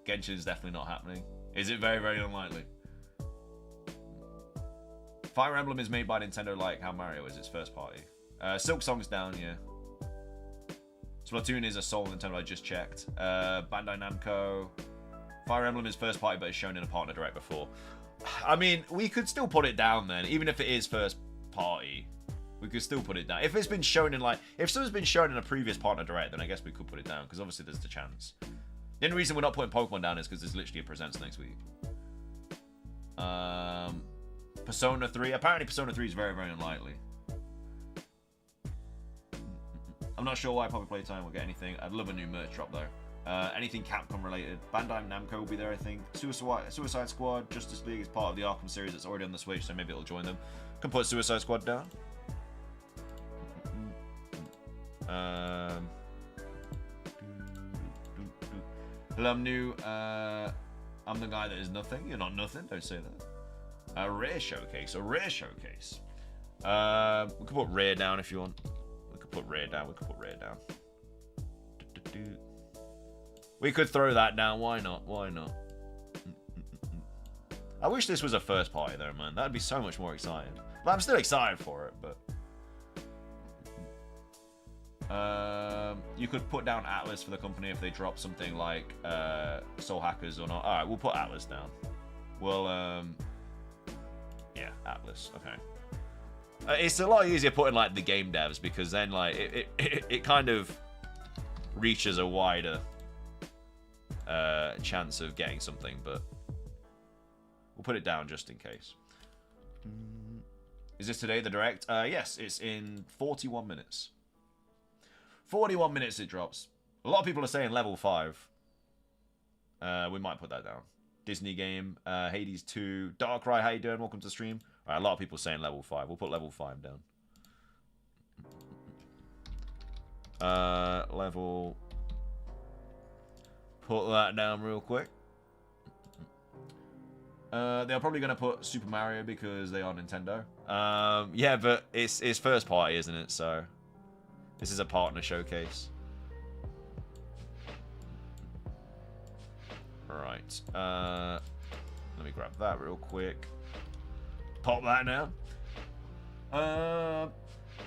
Genshin is definitely not happening. Is it very, very unlikely? Fire Emblem is made by Nintendo like how Mario is its first party. Silk Song's down, yeah. Splatoon is a sole Nintendo I just checked. Bandai Namco. Fire Emblem is first party but is shown in a partner direct before. I mean, we could still put it down then. Even if it is first party, we could still put it down. If it's been shown in like... If something's been shown in a previous partner direct, then I guess we could put it down. Because obviously there's the chance. The only reason we're not putting Pokemon down is because there's literally a presents next week. Persona 3. Apparently Persona 3 is very, very unlikely. I'm not sure why Poppy Playtime will get anything. I'd love a new merch drop though. Anything Capcom related. Bandai Namco will be there, I think. Suicide Squad, Justice League is part of the Arkham series that's already on the Switch, so maybe it'll join them. Can put Suicide Squad down. Hello, I'm new. I'm the guy that is nothing. You're not nothing. Don't say that. A rare showcase. A rare showcase. We could put rare down if you want. We could put rare down. We could put rare down. We could throw that down. Why not? Why not? I wish this was a first party though, man. That'd be so much more exciting. But I'm still excited for it, but... you could put down Atlas for the company if they drop something like Soul Hackers or not. Alright, we'll put Atlas down. We'll, yeah, Atlas. Okay. It's a lot easier putting, like, the game devs because then, like, it kind of reaches a wider chance of getting something, but we'll put it down just in case. Is this today, the direct? Yes, it's in 41 minutes. 41 minutes it drops. A lot of people are saying level 5. We might put that down. Disney game, Hades 2, Darkrai, how you doing? Welcome to the stream. Alright, a lot of people saying level 5. We'll put level 5 down. Level... Put that down real quick. They're probably going to put Super Mario because they are Nintendo. Yeah, but it's first party, isn't it? So... This is a partner showcase. Right. Let me grab that real quick. Pop that now. Oh,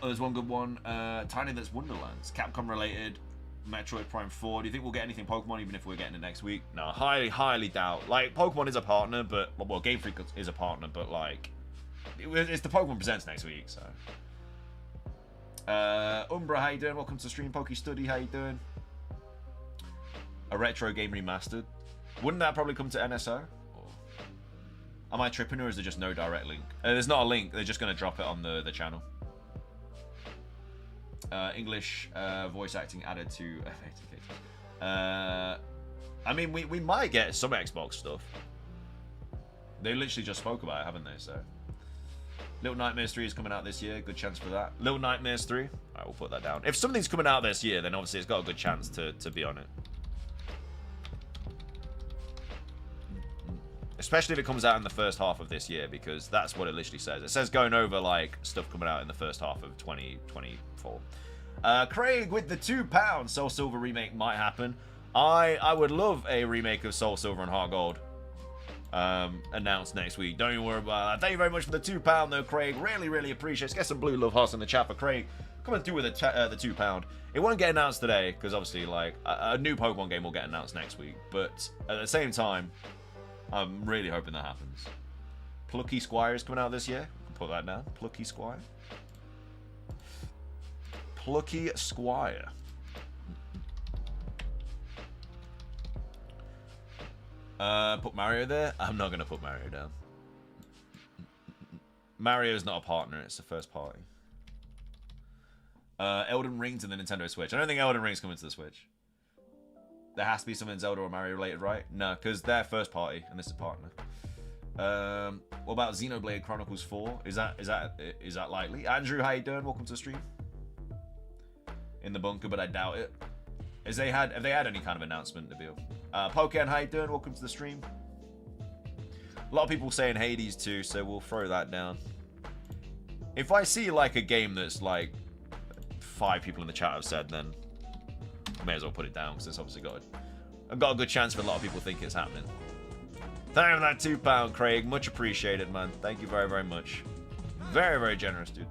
there's one good one. Tiny That's Wonderlands. Capcom related. Metroid Prime 4. Do you think we'll get anything Pokemon even if we're getting it next week? No, highly doubt. Like, Pokemon is a partner, but... Well, Game Freak is a partner, but, like... It's the Pokemon Presents next week, so... Umbra, how you doing? Welcome to the stream. Poke Study, how you doing? A retro game remastered. Wouldn't that probably come to NSO? Or... Am I tripping, or is there just no direct link? There's not a link. They're just going to drop it on the channel. English voice acting added to... I mean, we might get some Xbox stuff. They literally just spoke about it, haven't they? So, Little Nightmares 3 is coming out this year. Good chance for that. Little Nightmares 3. All right, we'll put that down. If something's coming out this year, then obviously it's got a good chance to be on it. Especially if it comes out in the first half of this year, because that's what it literally says. It says going over, like, stuff coming out in the first half of 2024. Craig with the £2. Soul Silver remake might happen. I would love a remake of Soul Silver and Heart Gold announced next week. Don't you worry about that. Thank you very much for the £2 though, Craig. Really appreciate it. Let's get some blue love hearts in the chat for Craig. Coming through with the £2. It won't get announced today, because obviously, like, a new Pokemon game will get announced next week. But at the same time, I'm really hoping that happens. Plucky Squire is coming out this year. Put that down. Plucky Squire. Plucky Squire. Put Mario there. I'm not going to put Mario down. Mario is not a partner. It's the first party. Elden Ring to the Nintendo Switch. I don't think Elden Ring's coming to the Switch. There has to be something Zelda or Mario related, right? No, because they're first party and this is partner. What about Xenoblade Chronicles 4? Is that likely? Andrew, how you doing? Welcome to the stream. In the bunker, but I doubt it. Have they had any kind of announcement, Nabil? Pokean, how you doing? Welcome to the stream. A lot of people saying Hades too, so we'll throw that down. If I see like a game that's like 5 people in the chat have said, then I may as well put it down, because it's obviously I've got a good chance for a lot of people think it's happening. Thank you for that £2, Craig. Much appreciated, man. Thank you very much. Very generous, dude.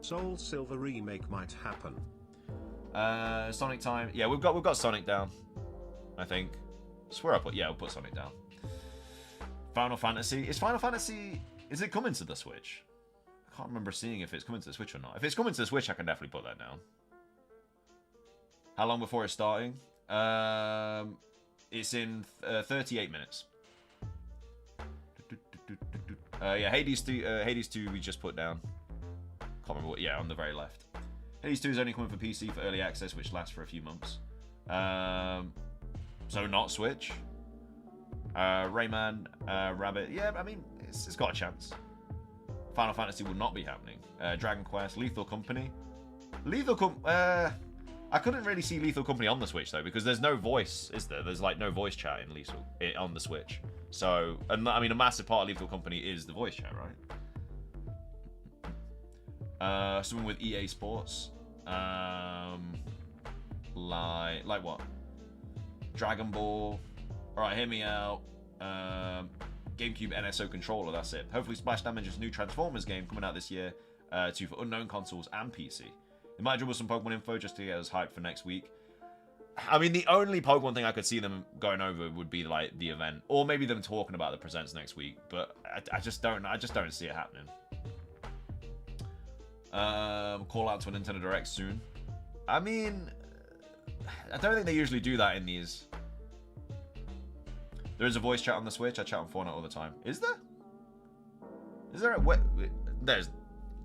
Soul Silver remake might happen. Sonic time. Yeah, we've got Sonic down, I think. I swear we'll put Sonic down. Final Fantasy. Is it coming to the Switch? I can't remember seeing if it's coming to the Switch or not. If it's coming to the Switch, I can definitely put that down. How long before it's starting? It's in 38 minutes. Yeah, Hades 2 we just put down. Can't remember what. Yeah, on the very left. Hades 2 is only coming for PC for early access, which lasts for a few months. So not Switch. Rayman, Rabbit. Yeah, I mean, it's got a chance. Final Fantasy will not be happening. Dragon Quest, Lethal Company. I couldn't really see Lethal Company on the Switch though, because there's no voice, is there? There's like no voice chat in Lethal on the Switch. So, and I mean, a massive part of Lethal Company is the voice chat, right? Something with EA Sports. Like what? Dragon Ball. Alright, hear me out. GameCube NSO controller, that's it. Hopefully Splash Damage's new Transformers game coming out this year, for unknown consoles and PC. They might dribble some Pokemon info just to get us hyped for next week. I mean, the only Pokemon thing I could see them going over would be like the event, or maybe them talking about the presents next week. But I just don't see it happening. Call out to a Nintendo Direct soon. I mean, I don't think they usually do that in these. There is a voice chat on the Switch. I chat on Fortnite all the time. Is there? Is there a...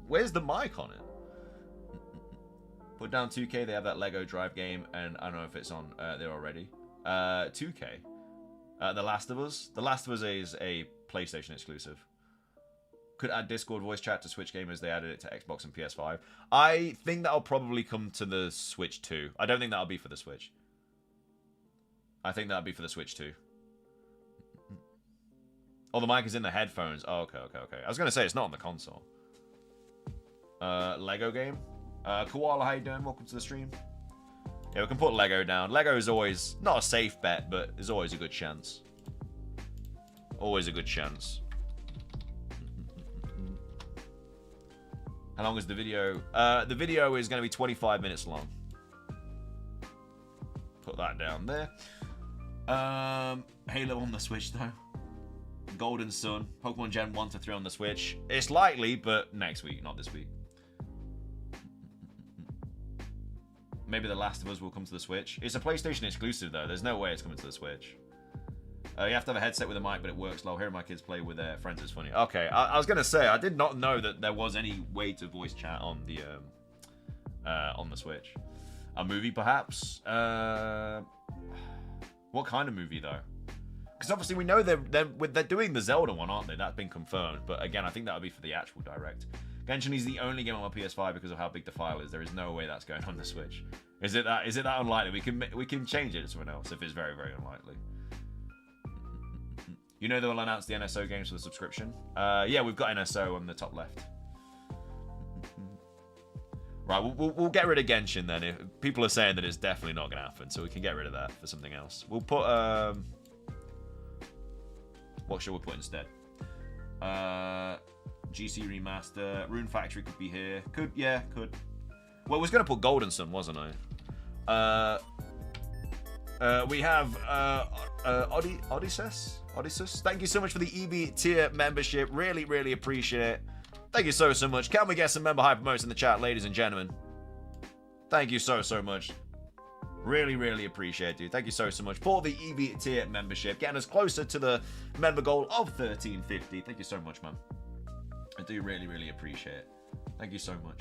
Where's the mic on it? Put down 2K. They have that Lego Drive game, and I don't know if it's on there already. 2K. The Last of Us. The Last of Us is a PlayStation exclusive. Could add Discord voice chat to Switch gamers. They added it to Xbox and PS5. I think that'll probably come to the Switch too. I don't think that'll be for the Switch. I think that'll be for the Switch too. Oh, the mic is in the headphones. Oh, okay. I was going to say, it's not on the console. Lego game. Koala, how you doing? Welcome to the stream. Yeah, we can put Lego down. Lego is always, not a safe bet, but there's always a good chance. Always a good chance. How long is the video? The video is going to be 25 minutes long. Put that down there. Halo on the Switch, though. Golden Sun, Pokemon Gen 1 to 3 on the Switch. It's likely, but next week, not this week. Maybe The Last of Us will come to the Switch. It's a PlayStation exclusive, though. There's no way it's coming to the Switch. You have to have a headset with a mic, but it works low. Hearing my kids play with their friends is funny. Okay, I was going to say, I did not know that there was any way to voice chat on the Switch. A movie, perhaps? What kind of movie, though? Because obviously we know they're doing the Zelda one, aren't they? That's been confirmed. But again, I think that would be for the actual Direct. Genshin is the only game on my PS5 because of how big the file is. There is no way that's going on the Switch. Is it that unlikely? We can change it to someone else if it's very, very unlikely. You know they will announce the NSO games for the subscription? Yeah, we've got NSO on the top left. Right, we'll get rid of Genshin then. If people are saying that it's definitely not going to happen, so we can get rid of that for something else. We'll put what should we put instead? GC Remaster. Rune Factory could be here. Could. Well, I was going to put Golden Sun, wasn't I? We have Odysseus. Thank you so much for the EV tier membership. Really, really appreciate it. Thank you so much. Can we get some member hype promotes in the chat, ladies and gentlemen? Thank you so much. Really, really appreciate it, dude. Thank you so much for the EV tier membership. Getting us closer to the member goal of 1350. Thank you so much, man. I do really, really appreciate it. Thank you so much.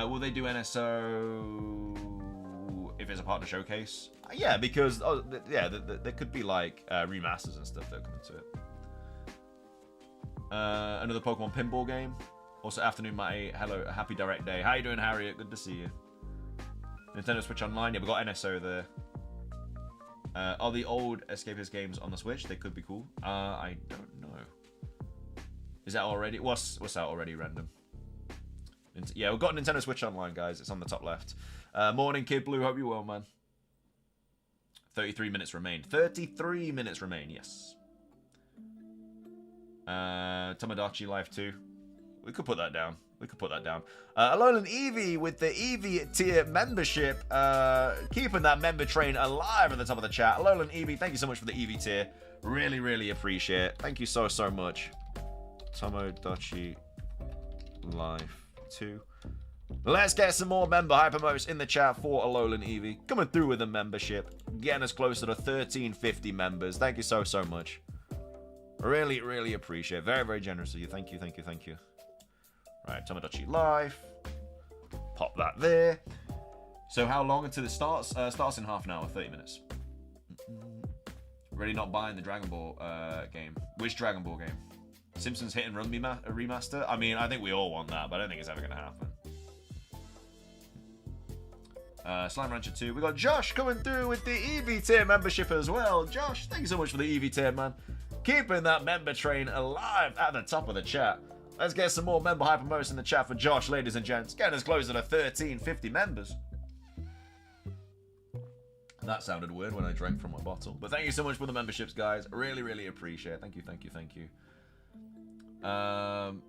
Will they do NSO if it's a partner showcase? Yeah, because there could be like remasters and stuff that come into it. Another Pokemon pinball game. Also, afternoon, Matty. Hello, happy direct day. How you doing, Harriet? Good to see you. Nintendo Switch Online. Yeah, we got NSO there. Are the old Escapist games on the Switch? They could be cool. I don't know. Is that already? What's out already? Random. Yeah, we've got Nintendo Switch Online, guys. It's on the top left. Morning, Kid Blue. Hope you're well, man. 33 minutes remain. 33 minutes remain. Yes. Tomodachi Life 2. We could put that down. Alolan Eevee with the Eevee tier membership. Keeping that member train alive at the top of the chat. Alolan Eevee, thank you so much for the Eevee tier. Really, really appreciate it. Thank you so much. Tomodachi Life 2. Let's get some more member hypermotes in the chat for Alolan Eevee. Coming through with a membership. Getting us closer to 1350 members. Thank you so much. Really, really appreciate it. Very, very generous of you. Thank you. Right, Tomodachi Life. Pop that there. So how long until it starts? Starts in half an hour, 30 minutes. Really not buying the Dragon Ball game. Which Dragon Ball game? Simpsons Hit and Run remaster? I mean, I think we all want that, but I don't think it's ever going to happen. Slime Rancher 2. We got Josh coming through with the EV tier membership as well. Josh, thank you so much for the EV tier, man. Keeping that member train alive at the top of the chat. Let's get some more member hypermotes in the chat for Josh, ladies and gents. Getting us closer to 1350 members. That sounded weird when I drank from my bottle. But thank you so much for the memberships, guys. Really, really appreciate it. Thank you. I'm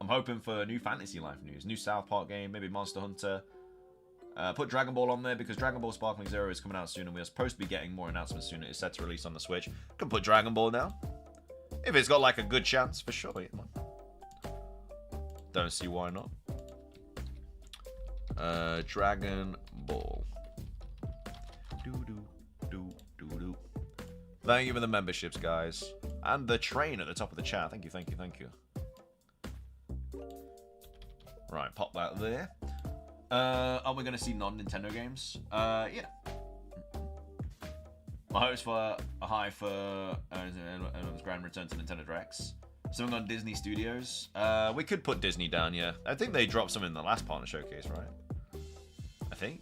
hoping for new Fantasy Life news. New South Park game, maybe Monster Hunter. Put Dragon Ball on there because Dragon Ball Sparkling Zero is coming out soon and we are supposed to be getting more announcements soon. It's set to release on the Switch. Can put Dragon Ball now. If it's got like a good chance, for sure. Yeah, don't see why not. Dragon Ball. Thank you for the memberships, guys. And the train at the top of the chat. Thank you. Right, pop that there. Are we going to see non-Nintendo games? Yeah. My hopes for a high for grand return to Nintendo Directs. Something on Disney Studios. We could put Disney down, yeah. I think they dropped something in the last partner showcase, right? I think.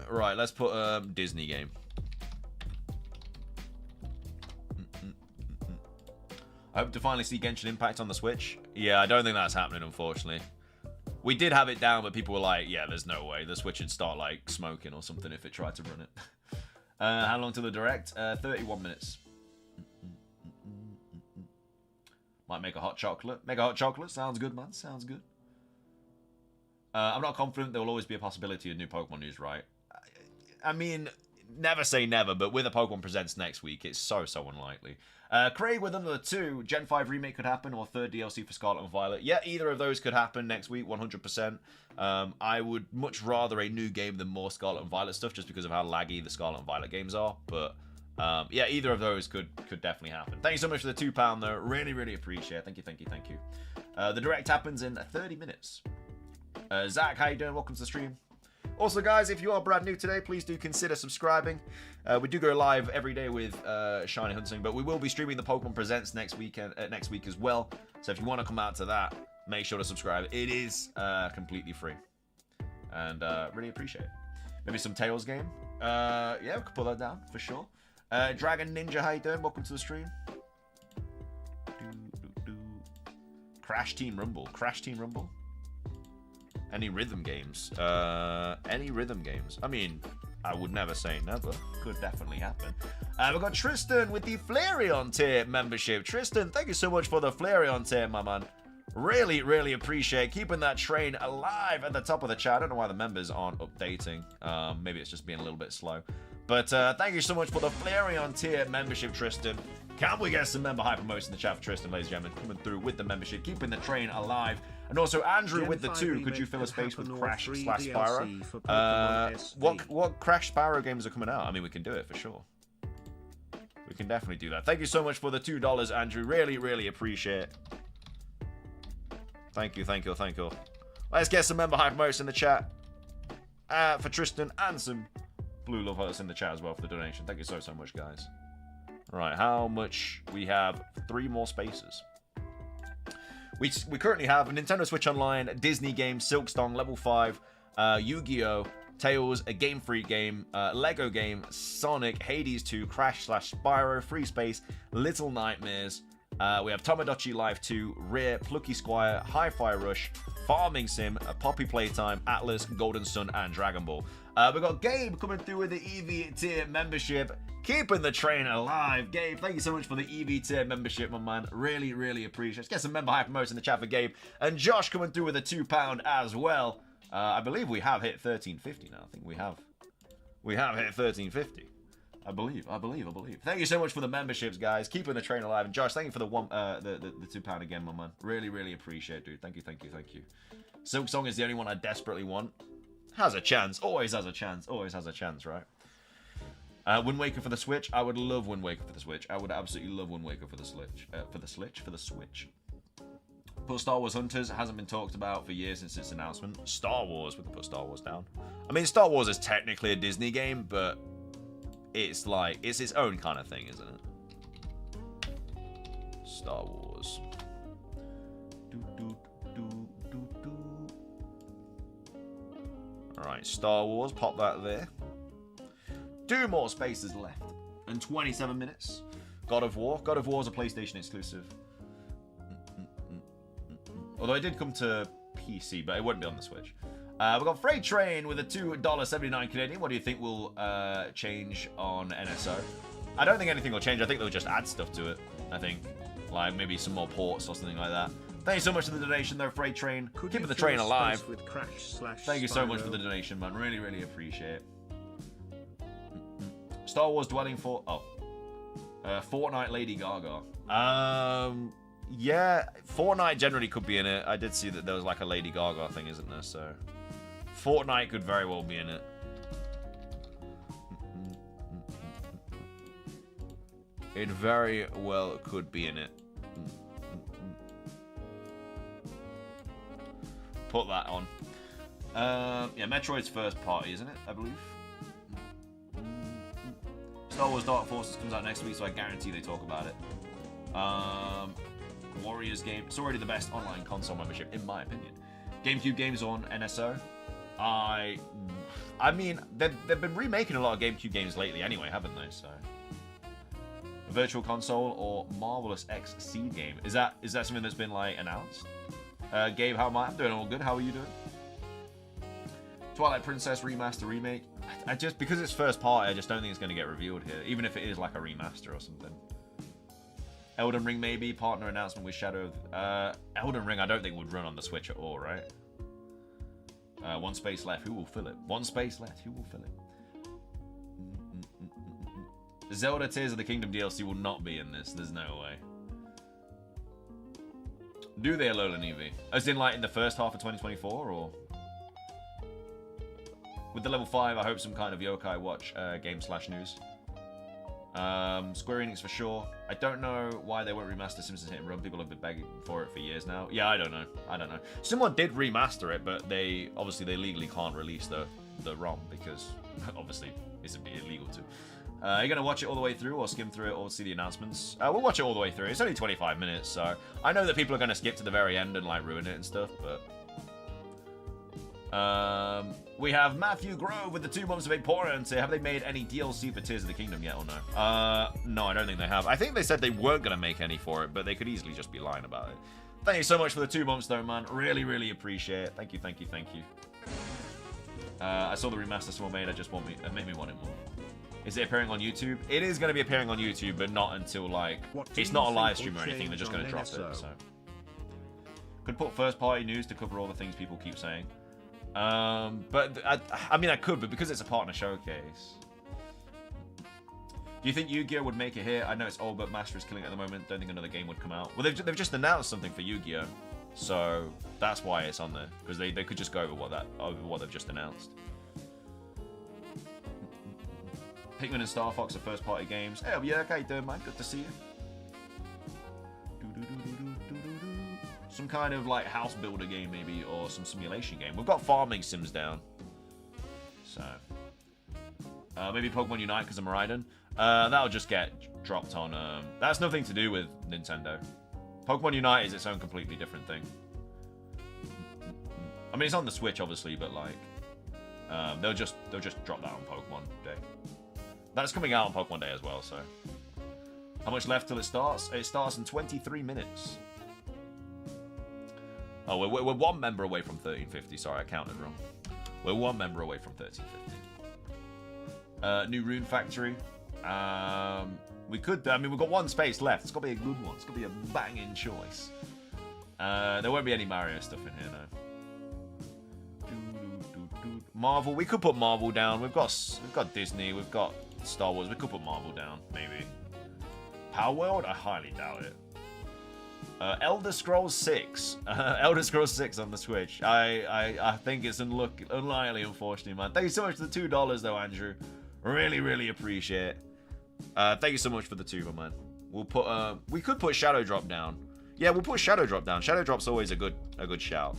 Right, let's put Disney game. I hope to finally see Genshin Impact on the Switch. Yeah, I don't think that's happening, unfortunately. We did have it down, but people were like, yeah, there's no way. The Switch would start, like, smoking or something if it tried to run it. How long till the Direct? 31 minutes. Might make a hot chocolate. Make a hot chocolate. Sounds good, man. Sounds good. I'm not confident there will always be a possibility of new Pokemon news, right? I mean, never say never, but with a Pokemon Presents next week, it's so unlikely. Craig with another 2. Gen 5 remake could happen, or 3rd DLC for Scarlet and Violet. Yeah, either of those could happen next week, 100%. I would much rather a new game than more Scarlet and Violet stuff, just because of how laggy the Scarlet and Violet games are. But yeah, either of those could definitely happen. Thank you so much for the £2 though. Really appreciate it. Thank you. The direct happens in 30 minutes. Zach, how you doing? Welcome to the stream. Also, guys, if you are brand new today, please do consider subscribing. We do go live every day with Shiny Hunting, but we will be streaming the Pokemon Presents next week as well. So if you want to come out to that, make sure to subscribe. It is completely free, and really appreciate it. Maybe some Tails game. Yeah, we could put that down for sure. Dragon Ninja, how you doing? Welcome to the stream. Crash Team Rumble. Any rhythm games? Any rhythm games? I mean, I would never say never. Could definitely happen. We've got Tristan with the Flareon tier membership. Tristan, thank you so much for the Flareon tier, my man. Really appreciate keeping that train alive at the top of the chat. I don't know why the members aren't updating. Maybe it's just being a little bit slow. But thank you so much for the Flareon tier membership, Tristan. Can we get some member hyper promotes in the chat for Tristan, ladies and gentlemen, coming through with the membership, keeping the train alive. And also, Andrew with the 2, could you fill a space with Crash / Spyro? What Crash Spyro games are coming out? I mean, we can do it for sure. We can definitely do that. Thank you so much for the $2, Andrew. Really appreciate it. Thank you. Let's get some member hype promotes in the chat for Tristan, and some blue love hearts in the chat as well for the donation. Thank you so much, guys. Right, how much? We have 3 more spaces. We currently have a Nintendo Switch Online, Disney game, Silksong, Level 5, Yu-Gi-Oh!, Tails, a Game Freak game, Lego game, Sonic, Hades 2, Crash / Spyro, Free Space, Little Nightmares. We have Tamagotchi Life 2, Rare, Plucky Squire, Hi-Fi Rush, Farming Sim, Poppy Playtime, Atlas, Golden Sun, and Dragon Ball. We've got Gabe coming through with the EV tier membership, keeping the train alive. Gabe, thank you so much for the EV tier membership, my man. Really appreciate it. Let's get some member hype promotes in the chat for Gabe. And Josh coming through with a £2 as well. I believe we have hit 1350 now. I think we have hit 1350. I believe. Thank you so much for the memberships, guys. Keeping the train alive. And Josh, thank you for the £2 again, my man. Really appreciate it, dude. Thank you. Silksong is the only one I desperately want. Has a chance. Always has a chance, right? Wind Waker for the Switch. I would love Wind Waker for the Switch. I would absolutely love Wind Waker for the Switch. For the Switch. Put Star Wars Hunters. It hasn't been talked about for years since its announcement. Star Wars. We can put Star Wars down. I mean, Star Wars is technically a Disney game, but it's like, it's its own kind of thing, isn't it? Star Wars. Alright, Star Wars. Pop that there. 2 more spaces left. And 27 minutes. God of War. God of War is a PlayStation exclusive. Although it did come to PC, but it wouldn't be on the Switch. We've got Freight Train with a $2.79 Canadian. What do you think will change on NSO? I don't think anything will change. I think they'll just add stuff to it. I think, like maybe some more ports or something like that. Thank you so much for the donation, though, Freight Train. Keeping the train alive. With Crash / Thank you so much for the donation, man. Really appreciate it. Star Wars Dwelling for... Oh. Fortnite Lady Gaga. Yeah, Fortnite generally could be in it. I did see that there was like a Lady Gaga thing, isn't there? So Fortnite could very well be in it. It very well could be in it. Put that on. Yeah, Metroid's first party, isn't it? I believe. Star Wars Dark Forces comes out next week, so I guarantee they talk about it. Warriors game. It's already the best online console membership, in my opinion. GameCube games on NSO. I mean, they've been remaking a lot of GameCube games lately anyway, haven't they? So, a Virtual Console or Marvelous X Seed game. Is that something that's been like announced? Gabe, how am I? I'm doing all good. How are you doing? Twilight Princess Remaster Remake. I just, because it's first party, I just don't think it's going to get revealed here, even if it is like a remaster or something. Elden Ring maybe, partner announcement with Shadow of... Elden Ring I don't think would run on the Switch at all, right? 1 space left, who will fill it? 1 space left, who will fill it? Zelda Tears of the Kingdom DLC will not be in this. There's no way. Do they, Alolan Eevee? As in, like, in the first half of 2024, or? With the level 5, I hope some kind of Yokai Watch game/news. Square Enix for sure. I don't know why they won't remaster Simpsons Hit and Run. People have been begging for it for years now. Yeah, I don't know. Someone did remaster it, but they legally can't release the ROM because obviously it's illegal to. Are you going to watch it all the way through or skim through it or see the announcements? We'll watch it all the way through. It's only 25 minutes, so I know that people are going to skip to the very end and like ruin it and stuff, but... we have Matthew Grove with the 2 months of Vaporeon. Have they made any DLC for Tears of the Kingdom yet or no? No, I don't think they have. I think they said they weren't going to make any for it, but they could easily just be lying about it. Thank you so much for the 2 months though, man. Really, really appreciate it. Thank you. I saw the remaster someone made. It made me want it more. Is it appearing on YouTube? It is going to be appearing on YouTube, but not until, like... It's not a live stream or anything. They're just going to drop it, so... Could put first-party news to cover all the things people keep saying. But, I mean, I could, but because it's a partner showcase... Do you think Yu-Gi-Oh! Would make it here? I know it's old, but Master is killing it at the moment. Don't think another game would come out. Well, they've just announced something for Yu-Gi-Oh! So, that's why it's on there. Because they could just go over what they've just announced. Pikmin and Star Fox are first-party games. Hey, yeah, okay, doing, man. Good to see you. Some kind of, like, house builder game, maybe, or some simulation game. We've got farming sims down. So. Maybe Pokemon Unite because of Miraidon. That'll just get dropped on... that's nothing to do with Nintendo. Pokemon Unite is its own completely different thing. I mean, it's on the Switch, obviously, but, like... they'll just drop that on Pokemon Day. That's coming out on Pokemon Day as well, so... How much left till it starts? It starts in 23 minutes. Oh, we're 1 member away from 1350. Sorry, I counted wrong. We're 1 member away from 1350. New Rune Factory. We could... I mean, we've got 1 space left. It's got to be a good one. It's got to be a banging choice. There won't be any Mario stuff in here, no. Marvel. We could put Marvel down. We've got Disney. We've got Star Wars. We could put Marvel down, maybe. Power World? I highly doubt it. Elder Scrolls 6. Elder Scrolls 6 on the Switch. I think it's unlikely, unfortunately, man. Thank you so much for the $2, though, Andrew. Really, really appreciate it. Thank you so much for the 2, man. We'll put... we could put Shadow Drop down. Yeah, we'll put Shadow Drop down. Shadow Drop's always a good shout.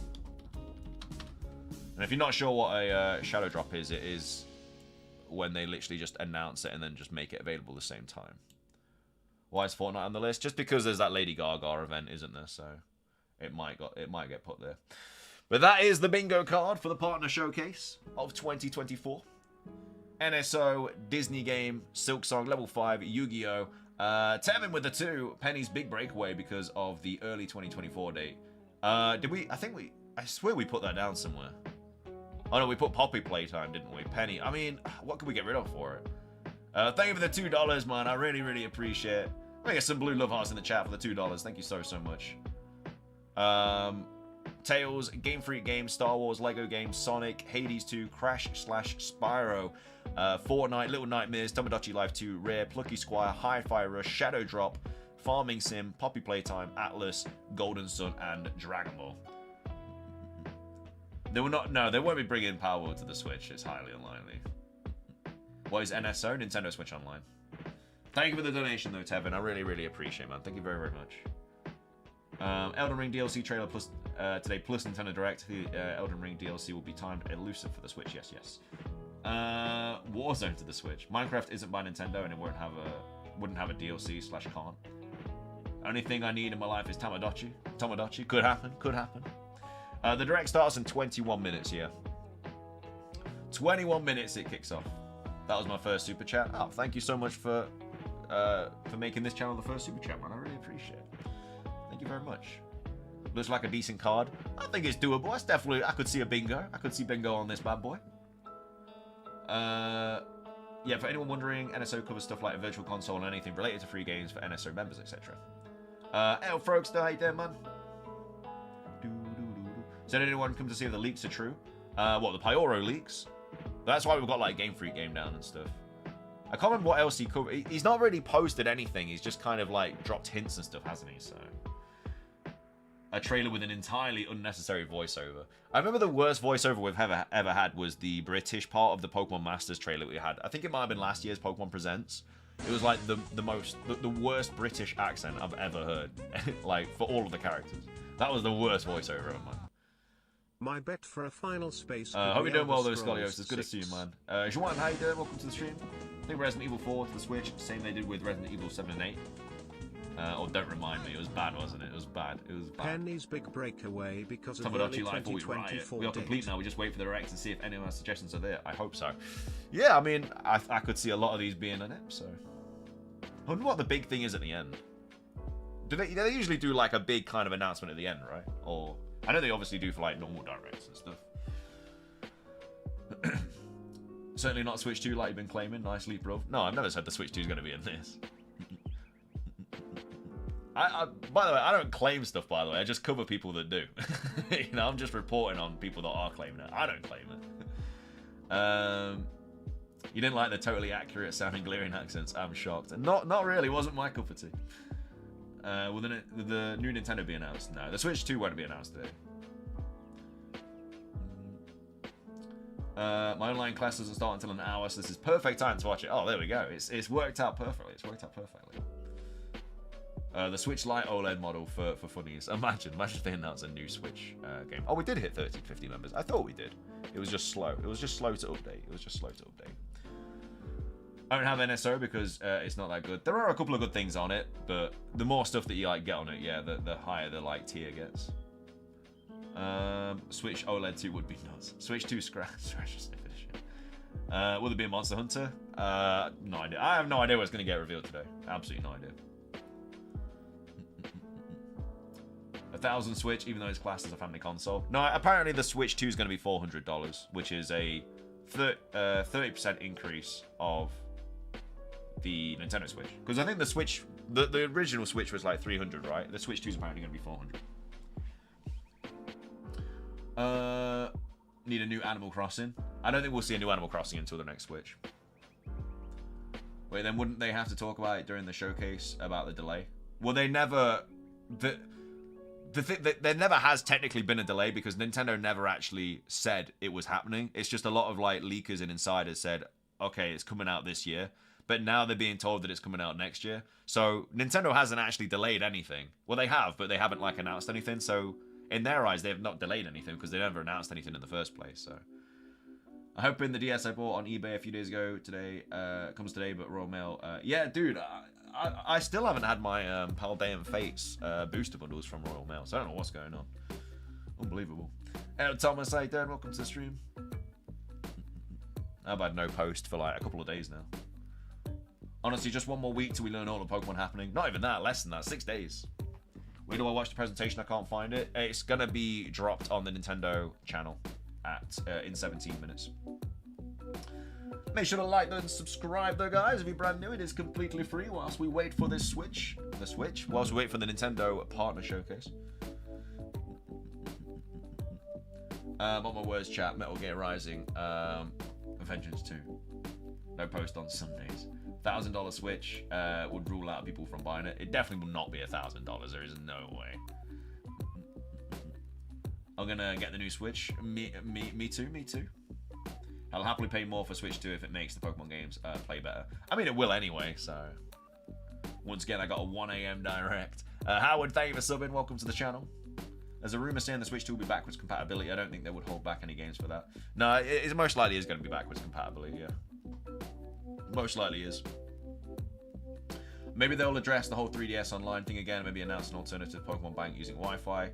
And if you're not sure what a Shadow Drop is, it is when they literally just announce it and then just make it available at the same time. Why is Fortnite on the list? Just because there's that Lady Gaga event, isn't there? So it might get put there. But that is the bingo card for the partner showcase of 2024. NSO, Disney game, Silksong, level 5, Yu-Gi-Oh! Tevin with the 2, Penny's big breakaway because of the early 2024 date. Did we? I swear we put that down somewhere. Oh no, we put Poppy Playtime, didn't we? Penny. I mean, what could we get rid of for it? Thank you for the $2, man. I really, really appreciate it. Let me get some blue love hearts in the chat for the $2. Thank you so much. Tails, Game Freak Games, Star Wars, Lego Games, Sonic, Hades 2, Crash/Spyro, Fortnite, Little Nightmares, Tamagotchi Life 2, Rare, Plucky Squire, Hi-Fi Rush, Shadow Drop, Farming Sim, Poppy Playtime, Atlas, Golden Sun, and Dragon Ball. They won't be bringing Power World to the Switch. It's highly unlikely. What is NSO? Nintendo Switch Online. Thank you for the donation, though, Tevin. I really, really appreciate it, man. Thank you very, very much. Elden Ring DLC trailer plus today, plus Nintendo Direct. The Elden Ring DLC will be timed elusive for the Switch. Yes. Warzone to the Switch. Minecraft isn't by Nintendo, and it wouldn't have a DLC/can't. Only thing I need in my life is Tamagotchi. Could happen. The Direct starts in 21 minutes here. 21 minutes it kicks off. That was my first super chat. Oh, thank you so much for making this channel the first super chat, man. I really appreciate it. Thank you very much. Looks like a decent card. I think it's doable. That's definitely... I could see a bingo. I could see bingo on this bad boy. Yeah, for anyone wondering, NSO covers stuff like a virtual console and anything related to free games for NSO members, etc. Elfrogster, how you doing, man? So did anyone come to see if the leaks are true? What, the Pyoro leaks? That's why we've got like Game Freak game down and stuff. I can't remember what else he covered. He's not really posted anything. He's just kind of like dropped hints and stuff, hasn't he? So, a trailer with an entirely unnecessary voiceover. I remember the worst voiceover we've ever had was the British part of the Pokemon Masters trailer we had. I think it might have been last year's Pokemon Presents. It was like the worst British accent I've ever heard, like for all of the characters. That was the worst voiceover of mine. My bet for a final space. Hope you're doing well, though, Scolios. It's good to see you, man. Juan, how you doing? Welcome to the stream. I think Resident Evil 4 to the Switch, same they did with Resident Evil 7 and 8. Or don't remind me, it was bad, wasn't it? It was bad. It was bad. Penny's big breakaway because of Tamagotchi early Life Always 2024 Riot. We are date. complete now. We just wait for the Rex and see if any of our suggestions are there. I hope so. Yeah, I mean, I could see a lot of these being in it, so. I wonder what the big thing is at the end. They usually do like a big kind of announcement at the end, right? Or I know they obviously do for like normal directs and stuff. Certainly not Switch 2 like you've been claiming. Nice leap, bro. No, I've never said the Switch 2 is going to be in this. By the way, I don't claim stuff, by the way. I just cover people that do. You know, I'm just reporting on people that are claiming it. I don't claim it. You didn't like the totally accurate sounding Galarian accents. I'm shocked. Not really. It wasn't my cup of tea. Will the new Nintendo be announced? No. The Switch 2 won't be announced today. My online class doesn't start until an hour, so this is perfect time to watch it. Oh, there we go. It's worked out perfectly. It's worked out perfectly. The Switch Lite OLED model for funnies. Imagine if they announce a new Switch game. Oh, we did hit 30-50 members. I thought we did. It was just slow. It was just slow to update. I don't have NSO because it's not that good. There are a couple of good things on it, but the more stuff that you like get on it, yeah, the higher the like tier gets. Switch OLED 2 would be nuts. Switch 2 scratch edition. Will there be a Monster Hunter? No idea. I have no idea what's going to get revealed today. Absolutely no idea. 1,000 Switch, even though it's classed as a family console. No, apparently the Switch 2 is going to be $400, which is a 30% increase of the Nintendo Switch. Because I think the Switch, the original Switch was like 300, right? The Switch 2 is apparently going to be 400. Need a new Animal Crossing. I don't think we'll see a new Animal Crossing until the next Switch. Wait, then wouldn't they have to talk about it during the showcase about the delay? Well, they never... There never has technically been a delay because Nintendo never actually said it was happening. It's just a lot of like leakers and insiders said, okay, it's coming out this year. But now they're being told that it's coming out next year. So Nintendo hasn't actually delayed anything. Well, they have, but they haven't like announced anything. So in their eyes, they have not delayed anything because they never announced anything in the first place. So I hope in the DS I bought on eBay a few days ago today comes today, but Royal Mail. Yeah, dude. I still haven't had my Paldean Fates booster bundles from Royal Mail, so I don't know what's going on. Unbelievable. Hello, Thomas, how you doing? Welcome to the stream. I've had no post for like a couple of days now. Honestly, just one more week till we learn all the Pokemon happening. Not even that, less than that, 6 days. Where do I watch the presentation? I can't find it. It's gonna be dropped on the Nintendo channel in 17 minutes. Make sure to like and subscribe though, guys. If you're brand new, it is completely free whilst we wait for this Switch. Whilst we wait for the Nintendo Partner Showcase. On my words chat, Metal Gear Rising, Vengeance 2. No post on Sundays. $1,000 Switch would rule out people from buying it. It definitely will not be $1,000. There is no way. I'm gonna get the new Switch. Me too. I'll happily pay more for Switch 2 if it makes the Pokemon games play better. I mean, it will anyway, so... Once again, I got a 1 a.m. direct. Howard, thank you for subbing. Welcome to the channel. There's a rumor saying the Switch 2 will be backwards compatibility. I don't think they would hold back any games for that. No, it most likely is going to be backwards compatibility, yeah. Most likely is. Maybe they'll address the whole 3DS Online thing again. Maybe announce an alternative Pokemon Bank using Wi-Fi.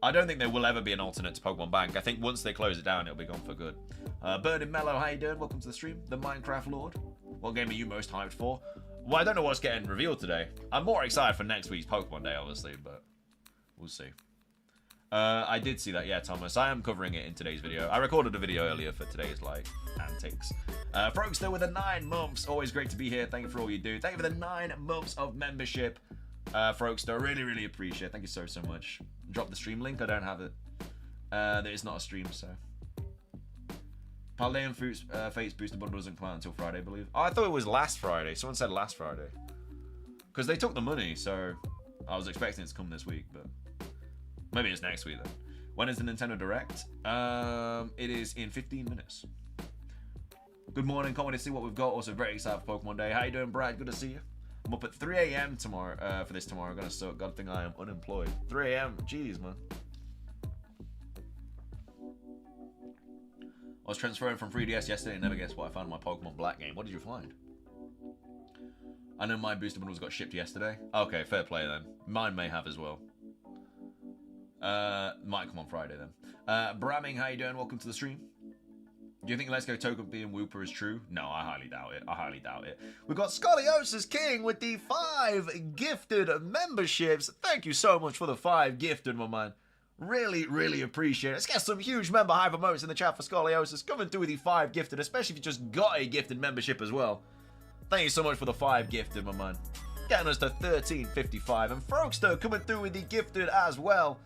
I don't think there will ever be an alternate to Pokemon Bank. I think once they close it down, it'll be gone for good. Burning Mellow, how you doing? Welcome to the stream. The Minecraft Lord. What game are you most hyped for? Well, I don't know what's getting revealed today. I'm more excited for next week's Pokemon Day, obviously, but we'll see. I did see that, yeah, Thomas. I am covering it in today's video. I recorded a video earlier for today's, like, antics. Frogster with the 9 months. Always great to be here. Thank you for all you do. Thank you for the 9 months of membership, Frogster. Really, really appreciate it. Thank you so, so much. Drop the stream link. I don't have it. There is not a stream, so. Paldean Fates booster bundle doesn't come out until Friday, I believe. Oh, I thought it was last Friday. Someone said last Friday. Because they took the money, so I was expecting it to come this week, but maybe it's next week then. When is the Nintendo Direct? It is in 15 minutes. Good morning, can't wait to see what we've got. Also very excited for Pokemon Day. How you doing, Brad? Good to see you. I'm up at 3 a.m. tomorrow for this tomorrow. Gonna suck. God thing I am unemployed. 3 a.m. Jeez, man. I was transferring from 3DS yesterday and never guessed what I found in my Pokemon Black game. What did you find? I know my booster bundles got shipped yesterday. Okay, fair play then. Mine may have as well. Might come on Friday then. Bramming, how you doing? Welcome to the stream. Do you think Let's Go Togepi and Wooper is true? No, I highly doubt it. I highly doubt it. We've got Scoliosis King with the 5 gifted memberships. Thank you so much for the 5 gifted, my man. Really, really appreciate it. Let's get some huge member hype emotes in the chat for Scoliosis. Coming through with the 5 gifted, especially if you just got a gifted membership as well. Thank you so much for the 5 gifted, my man. Getting us to 13.55. And Frogster coming through with the gifted as well.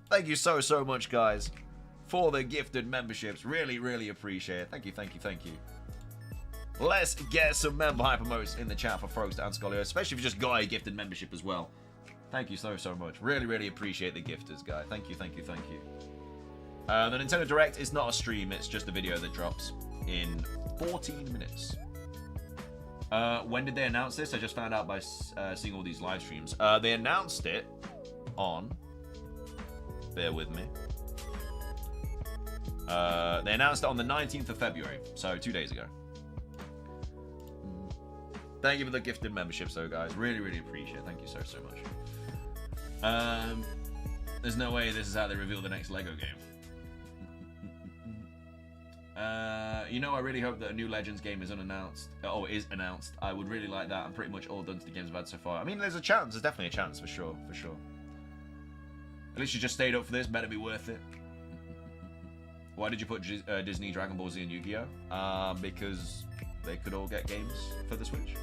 Thank you so, so much, guys, for the gifted memberships. Really, really appreciate it. Thank you, thank you, thank you. Let's get some member hype emotes in the chat for Frogster and Scoliosis, especially if you just got a gifted membership as well. Thank you so, so much. Really, really appreciate the gifters, guy. Thank you, thank you, thank you. The Nintendo Direct is not a stream. It's just a video that drops in 14 minutes. When did they announce this? I just found out by seeing all these live streams. They announced it on... Bear with me. They announced it on the 19th of February, so 2 days ago. Thank you for the gifted memberships, though, guys. Really, really appreciate it. Thank you so, so much. There's no way this is how they reveal the next Lego game. You know, I really hope that a new Legends game is unannounced. Or is announced. I would really like that. I'm pretty much all done to the games I've had so far. I mean, there's a chance. There's definitely a chance, for sure. For sure. At least you just stayed up for this. Better be worth it. Why did you put Disney, Dragon Ball Z, and Yu-Gi-Oh? Because they could all get games for the Switch.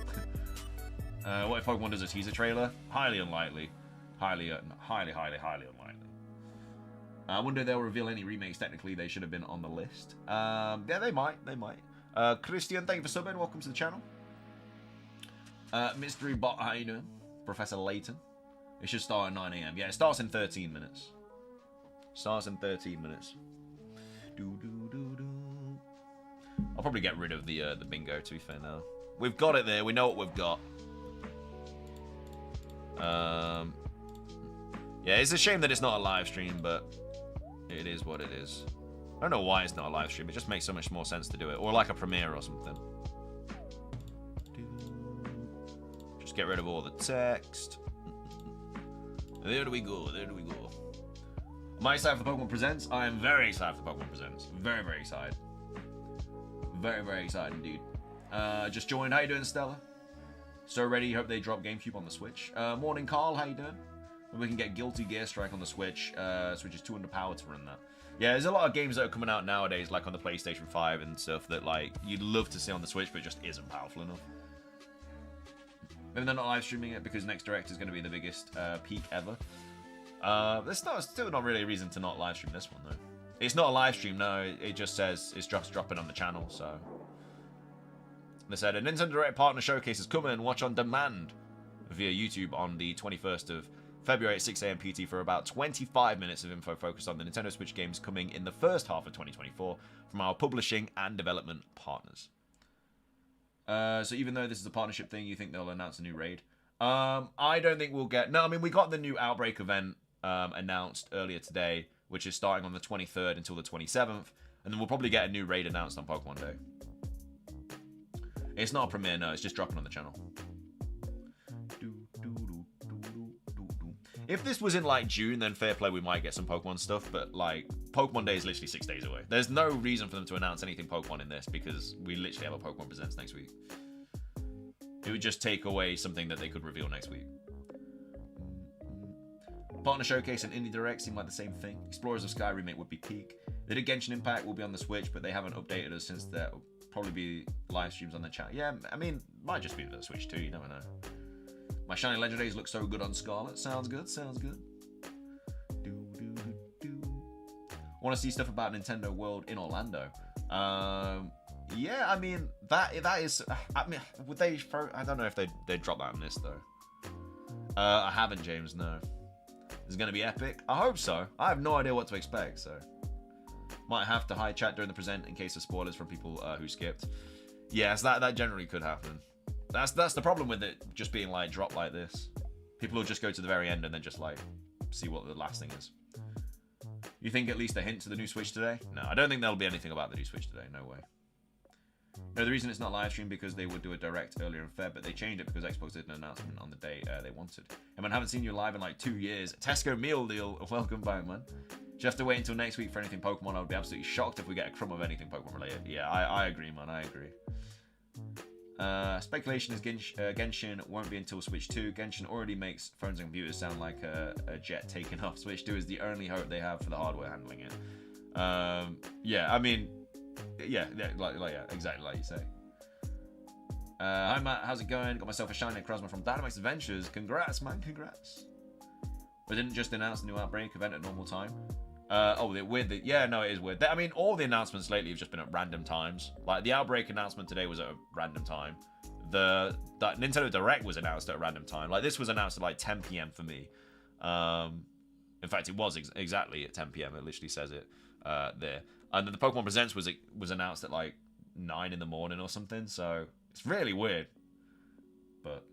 What if Pokemon does a teaser trailer? Highly unlikely. Highly unlikely. I wonder if they'll reveal any remakes. Technically, they should have been on the list. Yeah, they might. Christian, thank you for subbing. Welcome to the channel. Mystery Bot, how you doing? Professor Layton. It should start at 9 a.m. Yeah, it starts in 13 minutes. Starts in 13 minutes. I'll probably get rid of the bingo, to be fair now. We've got it there. We know what we've got. Yeah, it's a shame that it's not a live stream, but it is what it is. I don't know why it's not a live stream. It just makes so much more sense to do it. Or like a premiere or something. Just get rid of all the text. There do we go. There do we go. Am I excited for Pokemon Presents? I am very excited for Pokemon Presents. Very, very excited. Very, very excited indeed. Just joined. How you doing, Stella? So ready. Hope they drop GameCube on the Switch. Morning, Carl. How you doing? We can get Guilty Gear Strike on the Switch. Switch is too underpowered to run that. Yeah, there's a lot of games that are coming out nowadays, like on the PlayStation 5 and stuff, that like you'd love to see on the Switch, but it just isn't powerful enough. Maybe they're not live streaming it because next Direct is going to be the biggest peak ever. There's still not really a reason to not live stream this one though. It's not a live stream, no. It just says it's just dropping on the channel. So they said a Nintendo Direct partner showcase is coming and watch on demand via YouTube on the 21st of February at 6 a.m. PT for about 25 minutes of info focused on the Nintendo Switch games coming in the first half of 2024 from our publishing and development partners. So even though this is a partnership thing, you think they'll announce a new raid? I don't think we'll get... No, I mean, we got the new Outbreak event announced earlier today, which is starting on the 23rd until the 27th, and then we'll probably get a new raid announced on Pokemon Day. It's not a premiere, no, it's just dropping on the channel. If this was in, like, June, then fair play, we might get some Pokemon stuff, but, like, Pokemon Day is literally 6 days away. There's no reason for them to announce anything Pokemon in this, because we literally have a Pokemon Presents next week. It would just take away something that they could reveal next week. Partner Showcase and Indie Direct seem like the same thing. Explorers of Sky remake would be peak. They did Genshin Impact will be on the Switch, but they haven't updated us since there'll probably be live streams on the channel. Yeah, I mean, might just be the Switch too, you never know. My Shiny Legendaries look so good on Scarlet. Sounds good, sounds good. Want to see stuff about Nintendo World in Orlando. Yeah, I mean that is. I mean, would they throw? I don't know if they drop that in this though. I haven't, James. No. Is it gonna be epic? I hope so. I have no idea what to expect, so might have to hide chat during the present in case of spoilers from people who skipped. Yes, that generally could happen. That's the problem with it just being like dropped like this. People will just go to the very end and then just like see what the last thing is. You think at least a hint to the new Switch today? No, I don't think there'll be anything about the new Switch today. No way. No, the reason it's not live stream because they would do a direct earlier in Feb, but they changed it because Xbox did an announcement on the day they wanted. And man, I haven't seen you live in like 2 years. Tesco meal deal. Welcome back, man. Just have to wait until next week for anything Pokemon. I would be absolutely shocked if we get a crumb of anything Pokemon related. Yeah, I agree, man. I agree. Speculation is Genshin won't be until Switch 2. Genshin already makes phones and computers sound like a jet taking off. Switch 2 is the only hope they have for the hardware handling it. Yeah, I mean, yeah, exactly like you say. Hi Matt, how's it going? Got myself a shiny Krosma from Dynamax Adventures. Congrats, man, congrats. We didn't just announce the new Outbreak event at normal time. Oh, they're weird. Yeah, no, it is weird. I mean, all the announcements lately have just been at random times. Like, the Outbreak announcement today was at a random time. The Nintendo Direct was announced at a random time. Like, this was announced at, like, 10 p.m. for me. In fact, it was exactly at 10 p.m. It literally says it there. And then the Pokemon Presents was announced at, like, 9 in the morning or something. So, it's really weird. But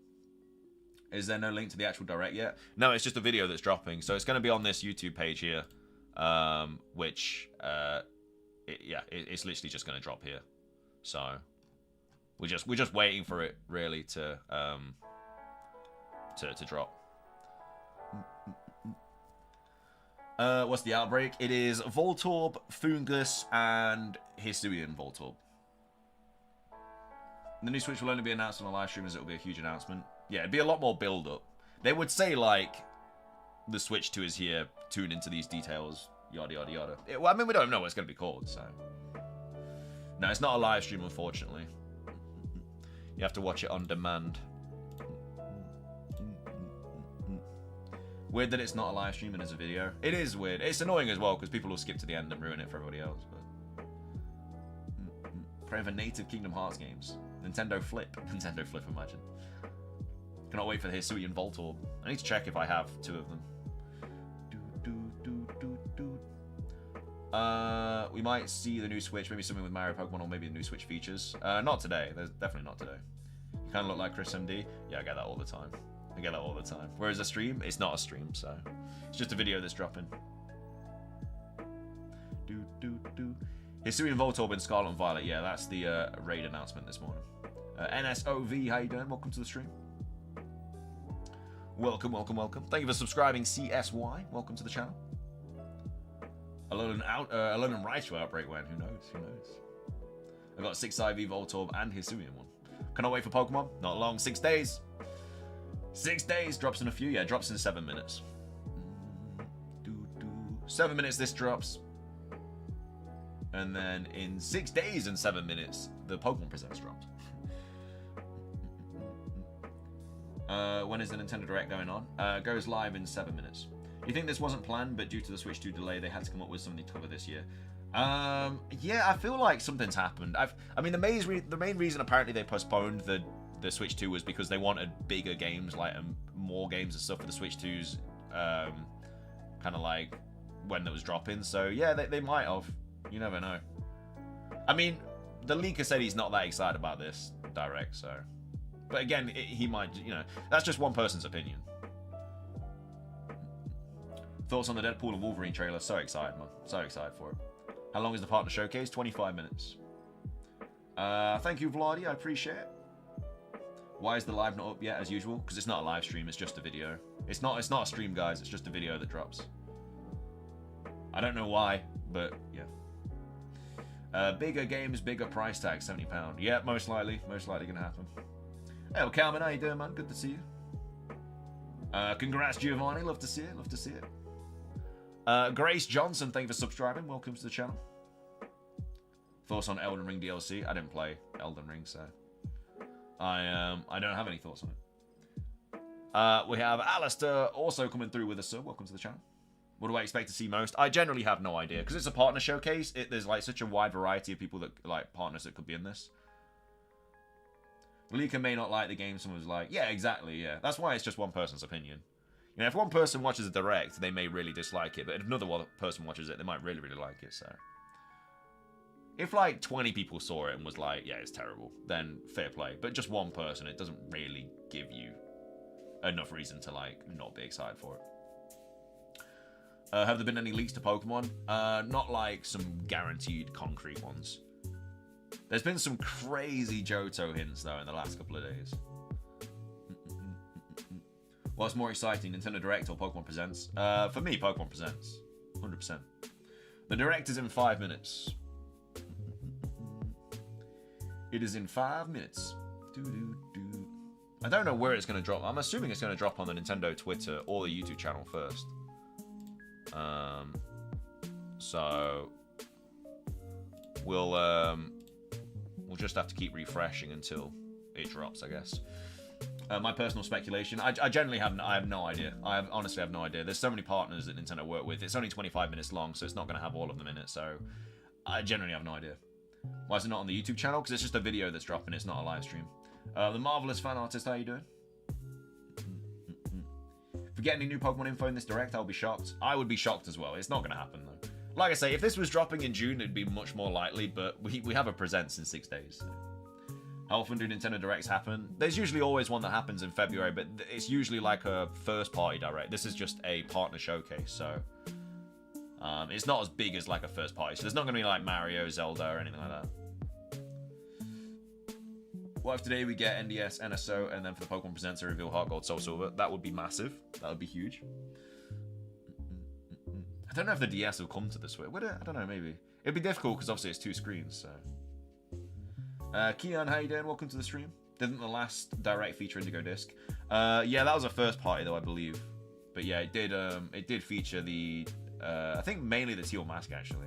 is there no link to the actual Direct yet? No, it's just a video that's dropping. So, it's going to be on this YouTube page here. Which it's literally just going to drop here, so we're just waiting for it really to drop. What's the Outbreak? It is Voltorb, Fungus, and Hisuian Voltorb. The new Switch will only be announced on a live stream as it will be a huge announcement. Yeah, it'd be a lot more build up. They would say like, the Switch 2 is here, tune into these details, yada yada yada. Well, I mean, we don't know what it's going to be called, so. No, it's not a live stream, unfortunately. You have to watch it on demand. Weird that it's not a live stream and it's a video. It is weird. It's annoying as well, because people will skip to the end and ruin it for everybody else. But praying for native Kingdom Hearts games. Nintendo Flip. Nintendo Flip, imagine. Cannot wait for the Hisuian Voltorb. I need to check if I have 2 of them. We might see the new Switch, maybe something with Mario Pokemon, or maybe the new Switch features. Not today. There's definitely not today. You kind of look like Chris MD. Yeah, I get that all the time. I get that all the time. Whereas a stream, it's not a stream, so it's just a video that's dropping. Hisuian Voltorb and Scarlet and Violet. Yeah, that's the raid announcement this morning. NSOV, how you doing? Welcome to the stream. Welcome, welcome, welcome. Thank you for subscribing, CSY. Welcome to the channel. Alone and Raichu Outbreak when? Who knows? Who knows? I've got 6 IV Voltorb and Hisuian one. Cannot wait for Pokemon. Not long. 6 days. 6 days. Drops in a few. Yeah, drops in 7 minutes. 7 minutes this drops. And then in 6 days and 7 minutes, the Pokemon Presents dropped. When is the Nintendo Direct going on? Goes live in 7 minutes. You think this wasn't planned, but due to the Switch 2 delay, they had to come up with something to cover this year? Yeah, I feel like something's happened. I mean, the main reason apparently they postponed the Switch 2 was because they wanted bigger games, like more games and stuff for the Switch 2's kind of like when it was dropping. So yeah, they might have. You never know. I mean, the leaker said he's not that excited about this Direct, so. But again, he might, you know, that's just one person's opinion. Thoughts on the Deadpool and Wolverine trailer? So excited, man. So excited for it. How long is the partner showcase? 25 minutes. Thank you, Vladi. I appreciate it. Why is the live not up yet, as usual? Because it's not a live stream. It's just a video. It's not a stream, guys. It's just a video that drops. I don't know why, but yeah. Bigger games, bigger price tag, £70. Yeah, most likely gonna happen. Hey, well, Calvin, how you doing, man? Good to see you. Congrats, Giovanni. Love to see it. Love to see it. Grace Johnson, thank you for subscribing. Welcome to the channel. Thoughts on Elden Ring DLC? I didn't play Elden Ring, so I don't have any thoughts on it. We have Alistair also coming through with a sub. Welcome to the channel. What do I expect to see most? I generally have no idea because it's a partner showcase. There's like such a wide variety of people that like partners that could be in this. Leaker may not like the game. Someone was like, yeah, exactly, yeah. That's why it's just one person's opinion. You know, if one person watches a direct, they may really dislike it, but if another person watches it, they might really, really like it. So, if like 20 people saw it and was like, yeah, it's terrible, then fair play. But just one person, it doesn't really give you enough reason to like not be excited for it. Have there been any leaks to Pokemon? Not like some guaranteed concrete ones. There's been some crazy Johto hints though in the last couple of days. What's more exciting, Nintendo Direct or Pokemon Presents? For me, Pokemon Presents. 100%. The Direct is in 5 minutes. It is in 5 minutes. I don't know where it's going to drop. I'm assuming it's going to drop on the Nintendo Twitter or the YouTube channel first. So we'll just have to keep refreshing until it drops, I guess. My personal speculation, I generally have no idea. I honestly have no idea. There's so many partners that Nintendo work with. It's only 25 minutes long, so it's not going to have all of them in it. So I generally have no idea. Why is it not on the YouTube channel? Because it's just a video that's dropping. It's not a live stream. The Marvelous Fan Artist, how you doing? If we get any new Pokemon info in this Direct, I'll be shocked. I would be shocked as well. It's not going to happen, though. Like I say, if this was dropping in June, it'd be much more likely, but we have a Presents in 6 days. So. How often do Nintendo Directs happen? There's usually always one that happens in February, but it's usually like a first-party Direct. This is just a partner showcase, so... it's not as big as like a first-party, so there's not going to be like Mario, Zelda, or anything like that. What if today we get NDS, NSO, and then for the Pokemon Presents to reveal Heart Gold, Soul Silver? That would be massive. That would be huge. I don't know if the DS will come to the Switch. Would it? I don't know, maybe. It'd be difficult because obviously it's 2 screens, so... Keon, how you doing? Welcome to the stream. Didn't the last Direct feature Indigo Disc? Yeah, that was a first party though, I believe. But yeah, it did feature the... I think mainly the teal mask, actually.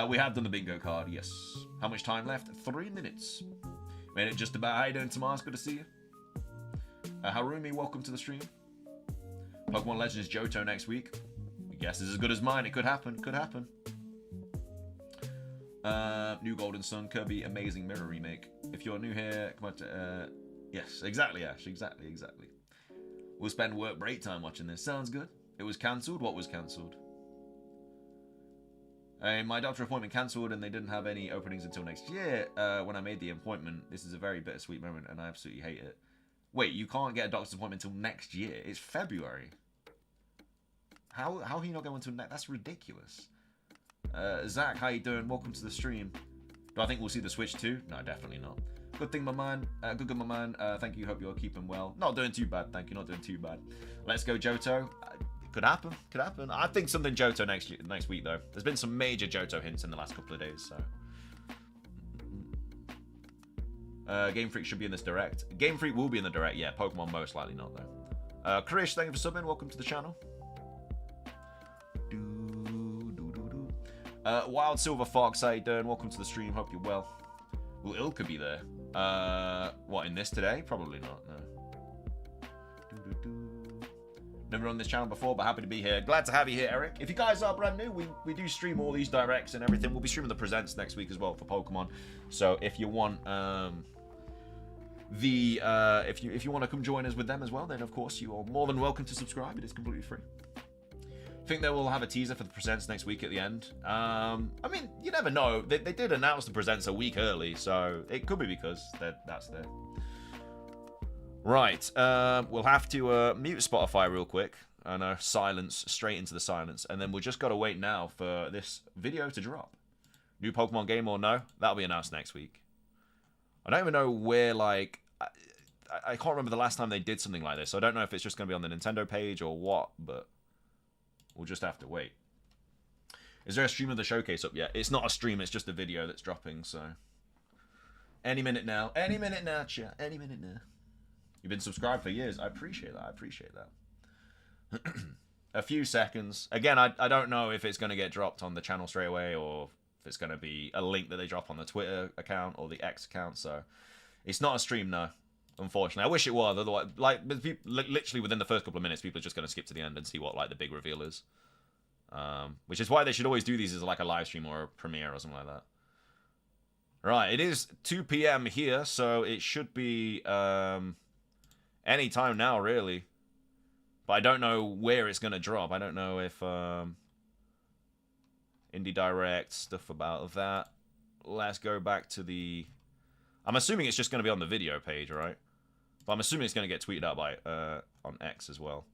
We have done the bingo card, yes. How much time left? 3 minutes. Made it just about. How you doing, Tomas? Good to see you. Harumi, welcome to the stream. Pokemon Legends Johto next week. Your guess is as good as mine. It could happen. Could happen. New Golden Sun, Kirby Amazing Mirror remake. If you're new here, come on to... yes, exactly, Ash. Exactly. We'll spend work break time watching this. Sounds good. It was cancelled. What was cancelled? My doctor appointment cancelled and they didn't have any openings until next year. When I made the appointment, this is a very bittersweet moment and I absolutely hate it. Wait, you can't get a doctor's appointment until next year? It's February. How are you not going until next? That's ridiculous. Zach, how you doing? Welcome to the stream. Do I think we'll see the Switch too? No, definitely not. Good thing, my man. Good, my man. Thank you. Hope you're keeping well. Not doing too bad. Thank you. Not doing too bad. Let's go, Johto. Could happen. Could happen. I think something Johto next week, though. There's been some major Johto hints in the last couple of days, so... Game Freak should be in this Direct. Game Freak will be in the Direct, yeah. Pokemon most likely not, though. Krish, thank you for subbing. Welcome to the channel. Wild Silver Fox, how you doing? Welcome to the stream. Hope you're well. Will Ilka be there? What, in this today? Probably not, no. Never on this channel before, but happy to be here. Glad to have you here, Eric. If you guys are brand new, we do stream all these Directs and everything. We'll be streaming the Presents next week as well for Pokemon. So if you want if you want to come join us with them as well, then of course you are more than welcome to subscribe. It is completely free. I think they will have a teaser for the Presents next week at the end. I mean, you never know. They did announce the Presents a week early, so it could be because that's there. Right, we'll have to mute Spotify real quick. I know, silence, straight into the silence. And then we'll just got to wait now for this video to drop. New Pokemon game or no? That'll be announced next week. I don't even know where, like... I can't remember the last time they did something like this. So I don't know if it's just going to be on the Nintendo page or what, but... We'll just have to wait. Is there a stream of the showcase up yet? It's not a stream, it's just a video that's dropping, so... Any minute now. Any minute now, chat. Any minute now. You've been subscribed for years. I appreciate that. I appreciate that. A few seconds. Again, I don't know if it's going to get dropped on the channel straight away or if it's going to be a link that they drop on the Twitter account or the X account. So it's not a stream, no. Unfortunately, I wish it was. Otherwise, like, literally within the first couple of minutes, people are just going to skip to the end and see what like the big reveal is. Which is why they should always do these as like a live stream or a premiere or something like that. Right, it is 2 p.m. here, so it should be any time now, really. But I don't know where it's going to drop. I don't know if Indie Direct, stuff about that. Let's go back to the... I'm assuming it's just going to be on the video page, right? But I'm assuming it's going to get tweeted out by on X as well.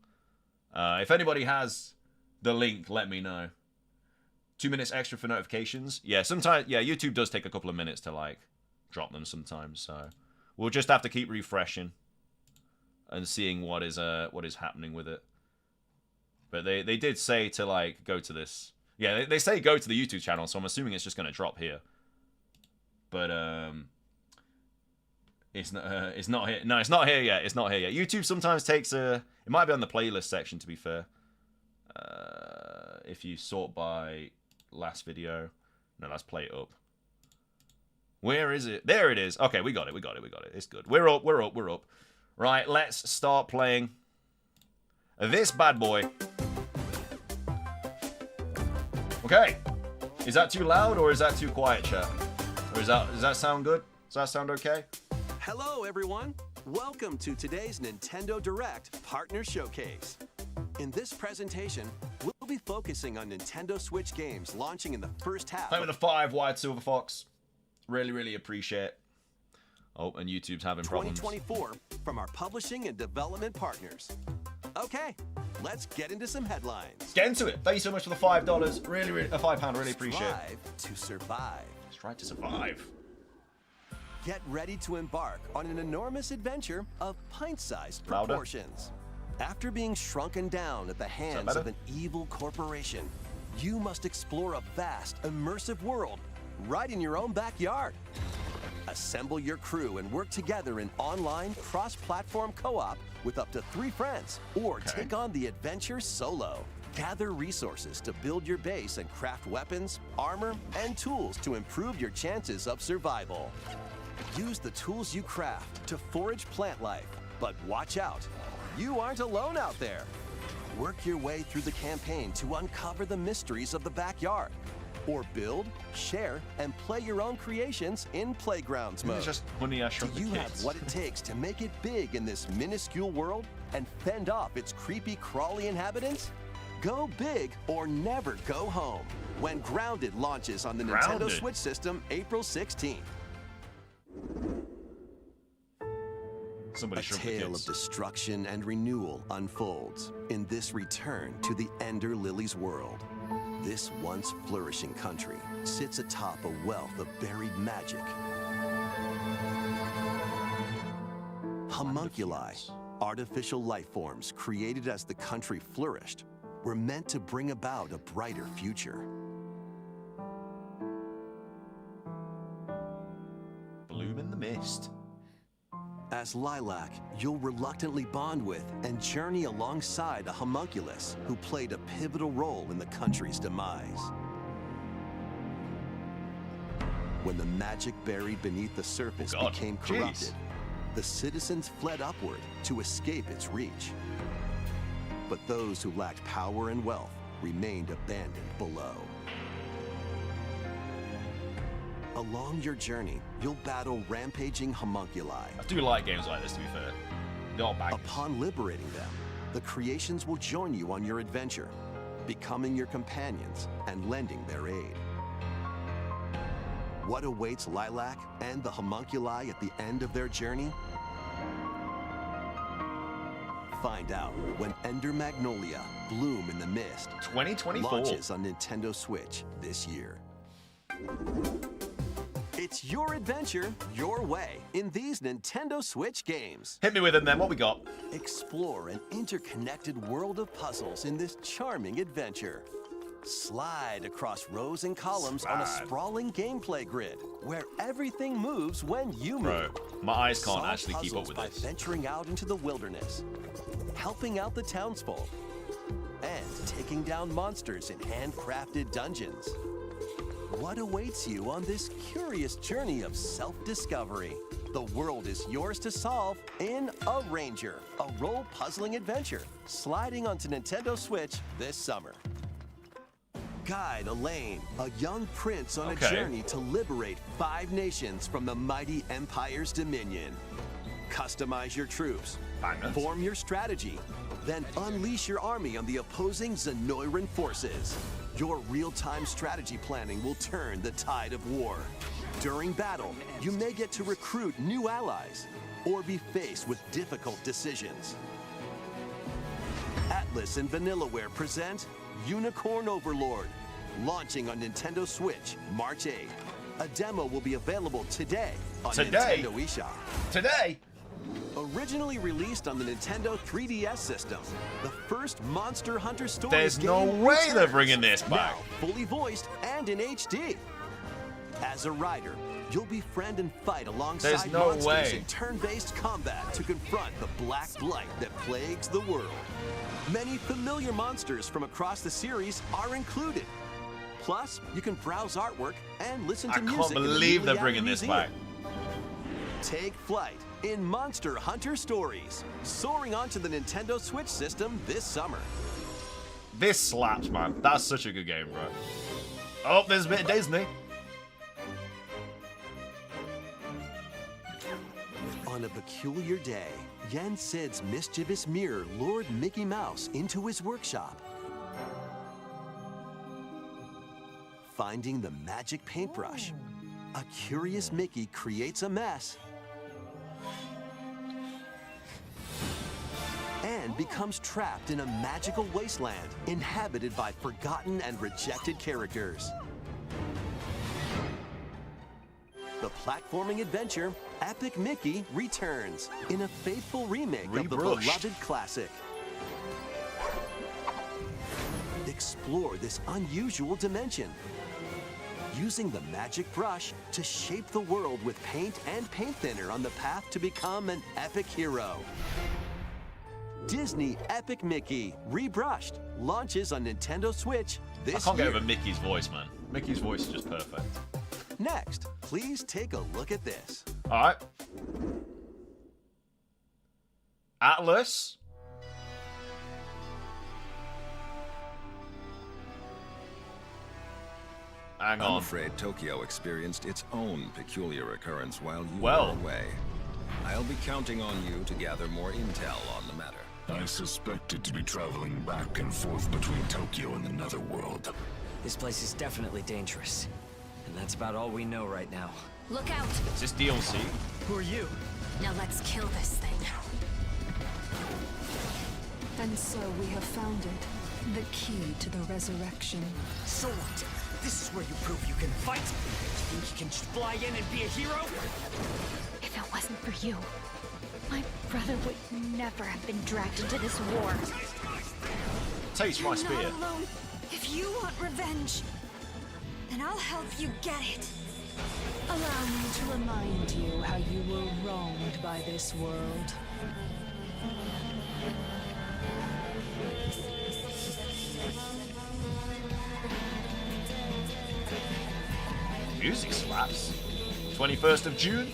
If anybody has the link, let me know. 2 minutes extra for notifications. Yeah, sometimes, yeah, YouTube does take a couple of minutes to, like, drop them sometimes, so we'll just have to keep refreshing and seeing what is happening with it. But they did say to, like, go to this. Yeah, they say go to the YouTube channel, so I'm assuming it's just going to drop here. But, it's not here. No, it's not here yet. It's not here yet. YouTube sometimes takes a... It might be on the playlist section, to be fair. If you sort by... last video. No, let's play it up. Where is it? There it is. Okay, we got it. It's good. We're up. Right, let's start playing this bad boy. Okay. Is that too loud or is that too quiet, chat? Or does that sound good? Does that sound okay? Hello, everyone. Welcome to today's Nintendo Direct Partner Showcase. In this presentation, we'll be focusing on Nintendo Switch games launching in the first half. Playing with a 5 White Silver Fox. Really appreciate it. Oh, and YouTube's having problems. 2024 from our publishing and development partners. Okay, let's get into some headlines. Get into it. Thank you so much for the $5. Really, a £5. Really appreciate it. Strive to survive. Strive to survive. Get ready to embark on an enormous adventure of pint-sized proportions. After being shrunken down at the hands of an evil corporation, you must explore a vast, immersive world right in your own backyard. Assemble your crew and work together in online, cross-platform co-op with up to 3 friends, or take on the adventure solo. Gather resources to build your base and craft weapons, armor, and tools to improve your chances of survival. Use the tools you craft to forage plant life, but watch out. You aren't alone out there. Work your way through the campaign to uncover the mysteries of the backyard. Or build, share, and play your own creations in Playgrounds mode. Just Honey, I Shrunk the Do you Kids. have what it takes to make it big in this minuscule world and fend off its creepy, crawly inhabitants? Go big or never go home when Grounded launches on the Nintendo Switch system April 16th. Somebody A tale of destruction and renewal unfolds in this return to the Ender Lilies world. This once flourishing country sits atop a wealth of buried magic. Homunculi, artificial life forms created as the country flourished, were meant to bring about a brighter future. Bloom in the mist. As Lilac, you'll reluctantly bond with and journey alongside a homunculus who played a pivotal role in the country's demise. When the magic buried beneath the surface became corrupted, the citizens fled upward to escape its reach. But those who lacked power and wealth remained abandoned below. Along your journey, you'll battle rampaging homunculi. I do like games like this, to be fair. They're all bangers. Upon liberating them, the creations will join you on your adventure, becoming your companions and lending their aid. What awaits Lilac and the homunculi at the end of their journey? Find out when Ender Magnolia, Bloom in the Mist 2024 launches on Nintendo Switch this year. It's your adventure, your way, in these Nintendo Switch games. Hit me with it then, what we got? Explore an interconnected world of puzzles in this charming adventure. Slide across rows and columns on a sprawling gameplay grid, where everything moves when you move. Bro, my eyes can't Solve actually keep up puzzles with by this. venturing out into the wilderness, helping out the townsfolk, and taking down monsters in handcrafted dungeons. What awaits you on this curious journey of self-discovery? The world is yours to solve in A Ranger, a role puzzling adventure sliding onto Nintendo Switch this summer. Guide Elaine, a young prince on a journey to liberate 5 nations from the mighty Empire's dominion. Customize your troops, form your strategy, then unleash your army on the opposing Zenoiran forces. Your real-time strategy planning will turn the tide of war. During battle, you may get to recruit new allies or be faced with difficult decisions. Atlas and Vanillaware present Unicorn Overlord, launching on Nintendo Switch March 8th. A demo will be available today on Nintendo eShop. Today? Originally released on the Nintendo 3DS system, the first Monster Hunter Stories There's game no way returns, they're bringing this back. now fully voiced and in HD. As a rider, you'll befriend and fight alongside monsters in turn-based combat to confront the black blight that plagues the world. Many familiar monsters from across the series are included. Plus, you can browse artwork and listen to music. I can't believe they're bringing this back. Take flight in Monster Hunter Stories, soaring onto the Nintendo Switch system this summer. This slaps, man. That's such a good game, bro. Oh, there's a bit of Disney. On a peculiar day, Yen Sid's mischievous mirror lured Mickey Mouse into his workshop. Finding the magic paintbrush, a curious Mickey creates a mess and becomes trapped in a magical wasteland inhabited by forgotten and rejected characters. The platforming adventure Epic Mickey returns in a faithful remake of the beloved classic. Explore this unusual dimension, using the magic brush to shape the world with paint and paint thinner on the path to become an epic hero. Disney Epic Mickey Rebrushed launches on Nintendo Switch this year. I can't get over Mickey's voice, man. Mickey's voice is just perfect. Next, please take a look at this. All right. Atlas. Hang on. I'm afraid Tokyo experienced its own peculiar occurrence while you were away. I'll be counting on you to gather more intel on the matter. I suspected to be traveling back and forth between Tokyo and the Netherworld. This place is definitely dangerous. And that's about all we know right now. Look out! Is this DLC? Who are you? Now let's kill this thing. And so we have found it. The key to the resurrection. So what? This is where you prove you can fight? You think you can just fly in and be a hero? If it wasn't for you, my brother would never have been dragged into this war. Taste my spear. You're not alone. If you want revenge, then I'll help you get it. Allow me to remind you how you were wronged by this world. Music slaps. 21st of June.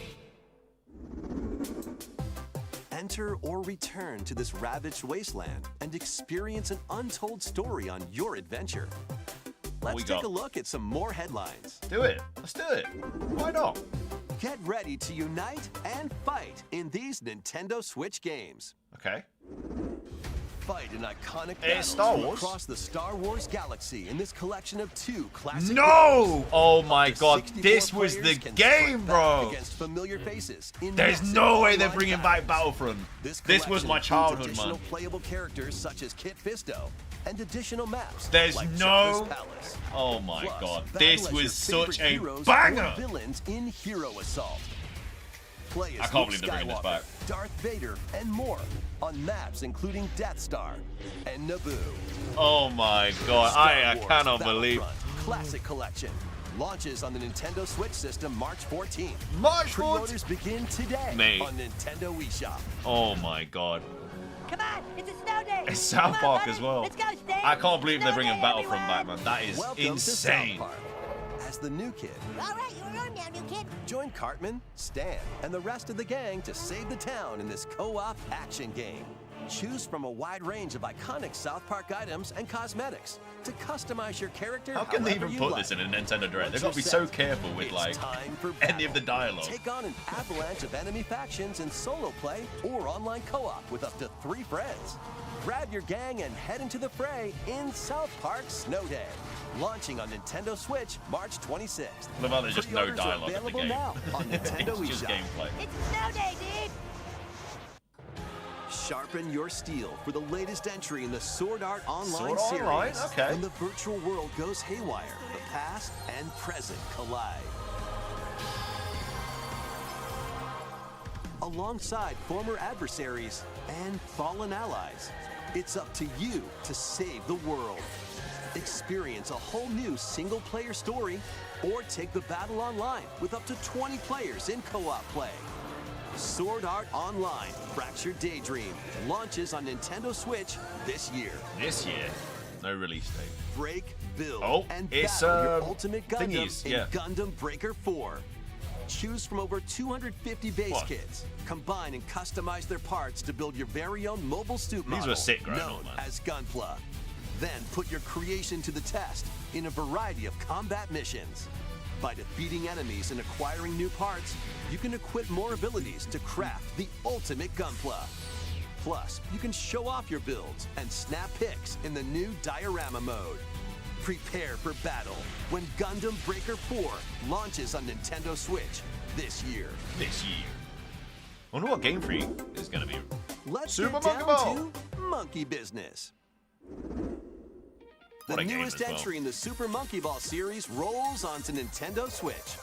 Enter or return to this ravaged wasteland and experience an untold story on your adventure. Let's take a look at some more headlines. Do it. Let's do it. Why not? Get ready to unite and fight in these Nintendo Switch games. Okay. Fight an iconic Star Wars across the Star Wars galaxy in this collection of 2 classic No! games. Oh my god, 64 this was the players can game, strike back bro! Against familiar faces in There's massive no way they're online bringing back battles. Battlefront. This was my collection childhood, includes man. additional playable characters such as Kit Fisto and additional maps. There's like no... Jabba's Palace. Oh my Plus, god, battle this as your was favorite such a heroes banger! or villains in Hero Assault. Play as I can't Luke believe they're bringing this Skywalker, back. Darth Vader, and more on maps including Death Star and Naboo. Oh my god, I Star cannot Wars believe... Battlefront Classic Collection launches on the Nintendo Switch system March 14th. March 14th? Pre-orders begin today Mate. on Nintendo eShop. Oh my god. Come on, it's a snow day. It's South Park as well. Let's go, Steve. I can't believe they're Snow bringing day, Battlefront everyone. back, man. That is Welcome insane. to South Park. as the new kid. All right, you're on now, new kid. Join Cartman, Stan, and the rest of the gang to save the town in this co-op action game. Choose from a wide range of iconic South Park items and cosmetics to customize your character. How can they even put this in a Nintendo Direct? They've got to be so careful with like any of the dialogue. Take on an avalanche of enemy factions in solo play or online co-op with up to 3 friends. Grab your gang and head into the fray in South Park Snow Day. Launching on Nintendo Switch March 26th. Love how there's just no Pre-orders are dialogue in the available game. now on Nintendo It's just eShop. gameplay. It's a snow day, dude. Sharpen your steel for the latest entry in the Sword Art Online Sword series. Online? Okay. When the virtual world goes haywire, the past and present collide. Alongside former adversaries and fallen allies, it's up to you to save the world. Experience a whole new single-player story or take the battle online with up to 20 players in co-op play. Sword Art Online Fractured Daydream launches on Nintendo Switch this year. This year. No release date. Break, build, Oh, and it's, battle your ultimate Gundam thingies, in yeah. Gundam Breaker 4. Choose from over 250 base What? kits. Combine and customize their parts to build your very own mobile suit model were sick growing known up, man. as Gunpla. Then put your creation to the test in a variety of combat missions. By defeating enemies and acquiring new parts, you can equip more abilities to craft the ultimate Gunpla. Plus, you can show off your builds and snap pics in the new diorama mode. Prepare for battle when Gundam Breaker 4 launches on Nintendo Switch this year. This year. I wonder what Game Freak is going to be. Let's Super get Monkey down Ball. to monkey business. The What a game newest as well. entry in the Super Monkey Ball series rolls onto Nintendo Switch.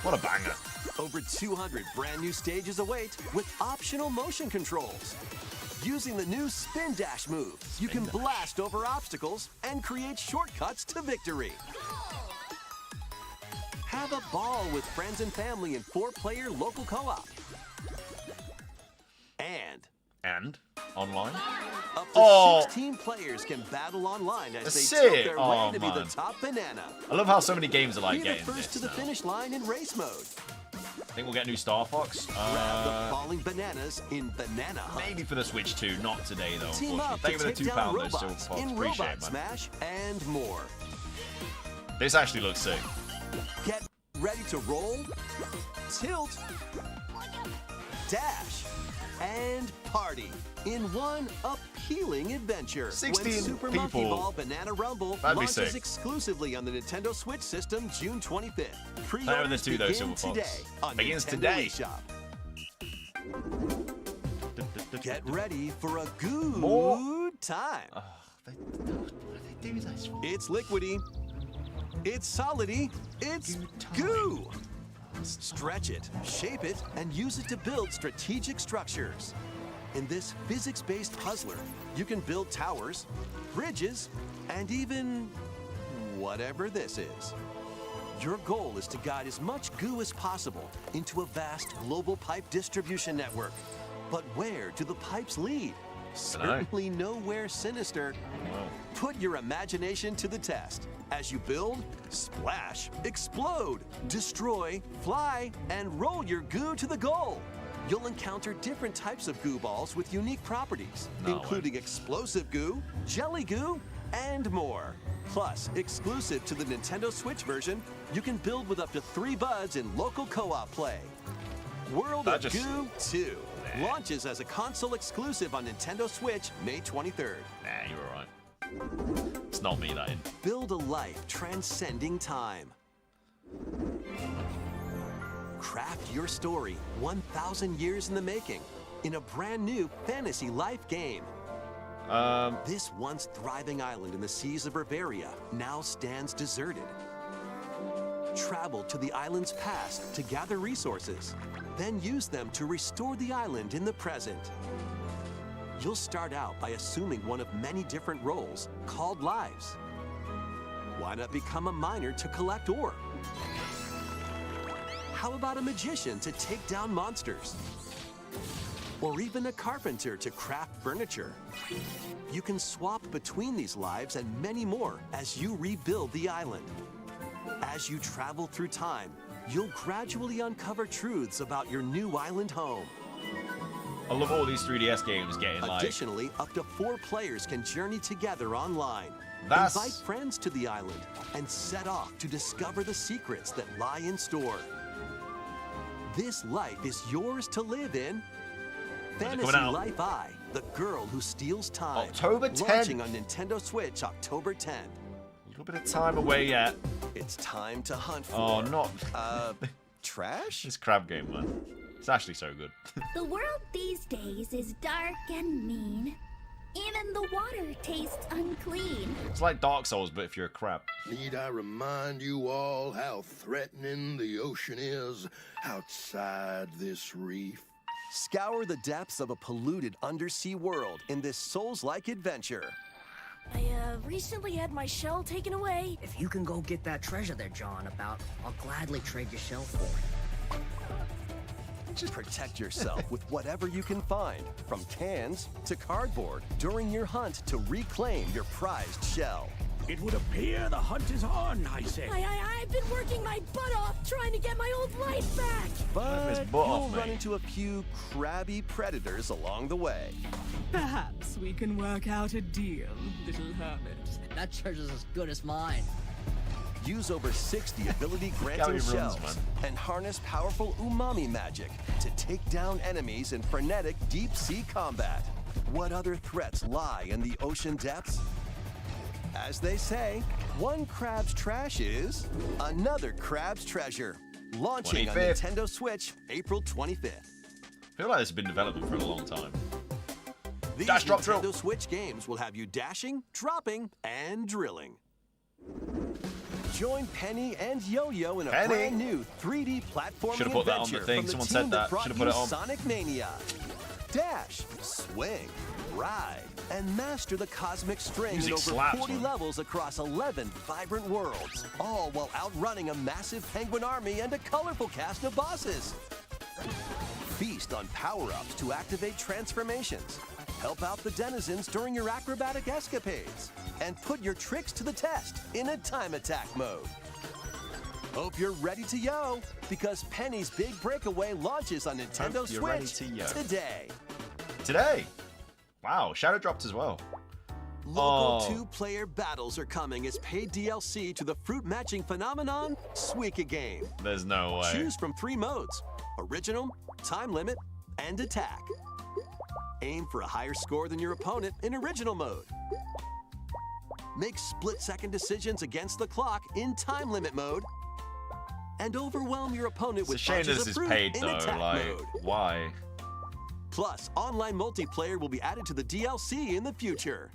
What a banger. Over 200 brand new stages await with optional motion controls. Using the new Spin Dash move, you can blast over obstacles and create shortcuts to victory. Have a ball with friends and family in 4-player local co-op. And online. Up to 16 players can battle online as That's they tilt sick. their Oh, way to be the man. top banana. I love how so many games are like Be the getting first to this the now. finish line in race mode. I think we'll get a new Star Fox. Grab the falling bananas in Banana Hunt. Maybe for the Switch 2, not today though. Team Unfortunately. up Thank to you for take the down £2 though, robots still in appreciate Robot it, man. Smash and more. This actually looks sick. Get ready to roll, tilt, dash, and party in one appealing adventure. 16 when Super people. Monkey Ball Banana Rumble That'd be launches sick. exclusively on the Nintendo Switch system June 25th. Play with Pre-orders this too, though, begin Silver Fox. today on Begins Nintendo today. eShop. Get ready for a good More? time. What do they do this for? It's liquidy. It's solidy. It's goo. Stretch it, shape it, and use it to build strategic structures. In this physics-based puzzler, you can build towers, bridges, and even whatever this is. Your goal is to guide as much goo as possible into a vast global pipe distribution network. But where do the pipes lead? Certainly nowhere sinister. Put your imagination to the test as you build, splash, explode, destroy, fly, and roll your goo to the goal. You'll encounter different types of goo balls with unique properties, including explosive goo, jelly goo, and more. Plus, exclusive to the Nintendo Switch version, you can build with up to 3 buds in local co-op play. World of Goo 2 launches as a console exclusive on Nintendo Switch May 23rd. Nah, you're alright. It's not me, that in. Build a life transcending time. Craft your story 1,000 years in the making in a brand new fantasy life game. This once thriving island in the seas of Bavaria now stands deserted. Travel to the island's past to gather resources, then use them to restore the island in the present. You'll start out by assuming one of many different roles called lives. Why not become a miner to collect ore? How about a magician to take down monsters? or even a carpenter to craft furniture. You can swap between these lives and many more as you rebuild the island. As you travel through time, you'll gradually uncover truths about your new island home. I love all these 3DS games getting Additionally, up to 4 players can journey together online. That's... Invite friends to the island and set off to discover the secrets that lie in store. This life is yours to live in. Fantasy Life I, the girl who steals time. October 10th. Launching on Nintendo Switch October 10th. A little bit of time away yet. It's time to hunt for... Oh, not... trash? This crab game, man. It's actually so good. The world these days is dark and mean. Even the water tastes unclean. It's like Dark Souls, but if you're a crab. Need I remind you all how threatening the ocean is outside this reef? Scour the depths of a polluted undersea world in this Souls-like adventure. I recently had my shell taken away. If you can go get that treasure they're jawing about, I'll gladly trade your shell for it. Just protect yourself with whatever you can find, from cans to cardboard, during your hunt to reclaim your prized shell. It would appear the hunt is on, I say. I've been working my butt off trying to get my old life back. But you'll run into a few crabby predators along the way. Perhaps we can work out a deal, little hermit. That treasure's as good as mine. Use over 60 ability-granting shells and harness powerful umami magic to take down enemies in frenetic deep-sea combat. What other threats lie in the ocean depths? As they say, one crab's trash is another crab's treasure. Launching on Nintendo Switch April 25th. I feel like this has been developing for a long time. These Nintendo Switch games will have you dashing, dropping, and drilling. Join Penny and Yo-Yo in a brand new 3D platforming adventure from the team that brought you Sonic Mania. Dash, swing, ride, and master the cosmic string in over 40 levels across 11 vibrant worlds, all while outrunning a massive penguin army and a colorful cast of bosses. Feast on power-ups to activate transformations. Help out the denizens during your acrobatic escapades. And put your tricks to the test in a time attack mode. Hope you're ready to yo, because Penny's Big Breakaway launches on Nintendo Switch today. Today? Wow, Shadow dropped as well. Local 2-player battles are coming as paid DLC to the fruit matching phenomenon, Suika Game. There's no way. Choose from 3 modes: Original, Time Limit, and Attack. Aim for a higher score than your opponent in Original mode. Make split-second decisions against the clock in Time Limit mode. And overwhelm your opponent with bunches of fruit in Attack mode. Why? Plus, online multiplayer will be added to the DLC in the future.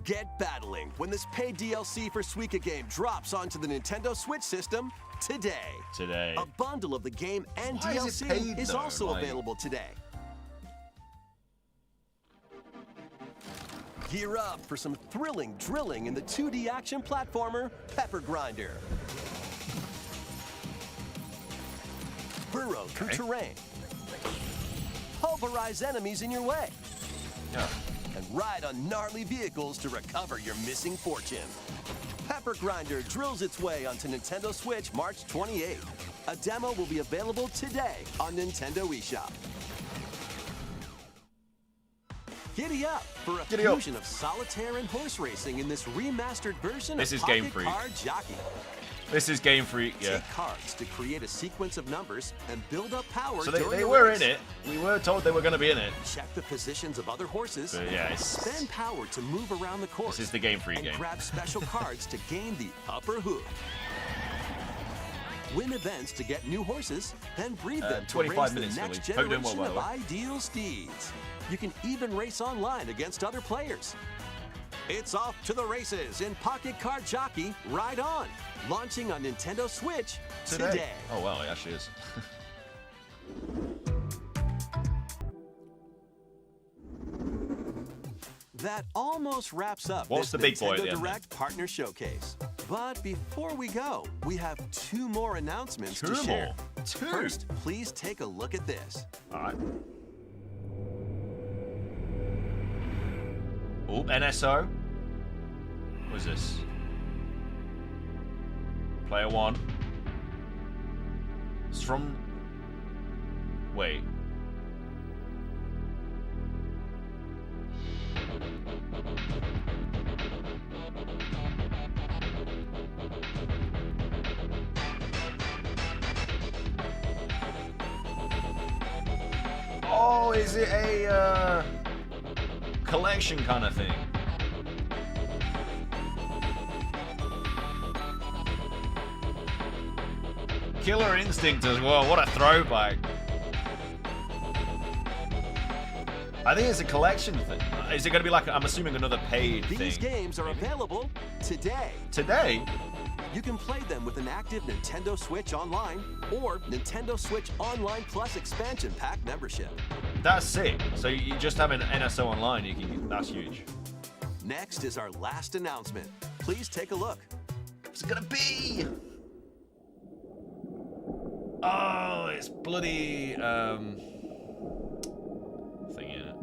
Get battling when this paid DLC for Suika Game drops onto the Nintendo Switch system today. A bundle of the game and DLC is also available today. Gear up for some thrilling drilling in the 2D action platformer, Pepper Grinder. Burrow through terrain. Pulverize enemies in your way. And ride on gnarly vehicles to recover your missing fortune. Pepper Grinder drills its way onto Nintendo Switch March 28th. A demo will be available today on Nintendo eShop. Giddy up for a fusion of solitaire and horse racing in this remastered version of Pocket Card Jockey. This is Game Freak, yeah. Take cards to create a sequence of numbers and build up power. So they were in it. We were told they were going to be in it. Check the positions of other horses. But yeah, spend power to move around the course. This is the Game Freak game. Grab special cards to gain the upper hook. Win events to get new horses, then breed them to raise the next generation of ideal steeds. You can even race online against other players. It's off to the races in Pocket Card Jockey Ride On, launching on Nintendo Switch today. Oh, well, it actually is. That almost wraps up What's this the big boy Nintendo Direct Partner Showcase. But before we go, we have 2 more announcements to share. First, please take a look at this. All right. Oh, NSO. What is this? Player 1. It's from... Wait. Oh, is it a collection kind of thing? Killer Instinct as well. What a throwback. I think it's a collection thing. Is it going to be like, I'm assuming, another paid thing? These games are available today. Today? You can play them with an active Nintendo Switch Online or Nintendo Switch Online Plus expansion pack membership. That's sick. So you just have an NSO Online, you can. That's huge. Next is our last announcement. Please take a look. What's it gonna be? Oh, it's bloody thing in it.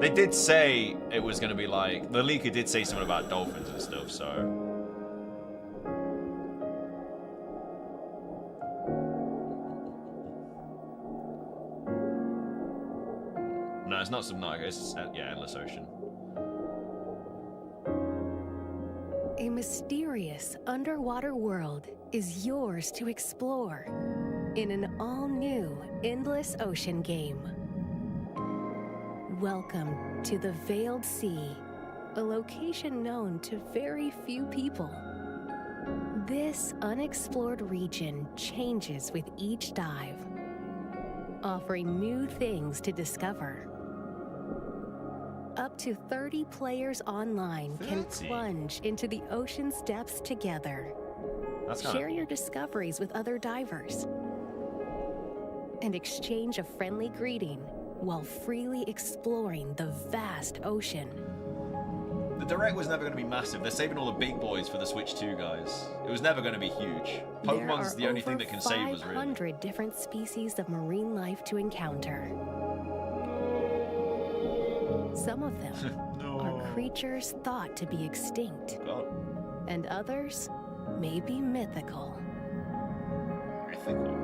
They did say it was gonna be like, the leaker did say something about dolphins and stuff, so. No, it's not Subnautica, it's, yeah, Endless Ocean. A mysterious underwater world is yours to explore in an all-new Endless Ocean game. Welcome to the Veiled Sea, a location known to very few people. This unexplored region changes with each dive, offering new things to discover. Up to 30 players online can plunge into the ocean's depths together. Share your discoveries with other divers and exchange a friendly greeting while freely exploring the vast ocean. The Direct was never going to be massive. They're saving all the big boys for the Switch 2, guys. It was never going to be huge. Pokemon's the only thing that can save us, really. There are over 500 different species of marine life to encounter. Some of them are creatures thought to be extinct, and others may be mythical. Mythical?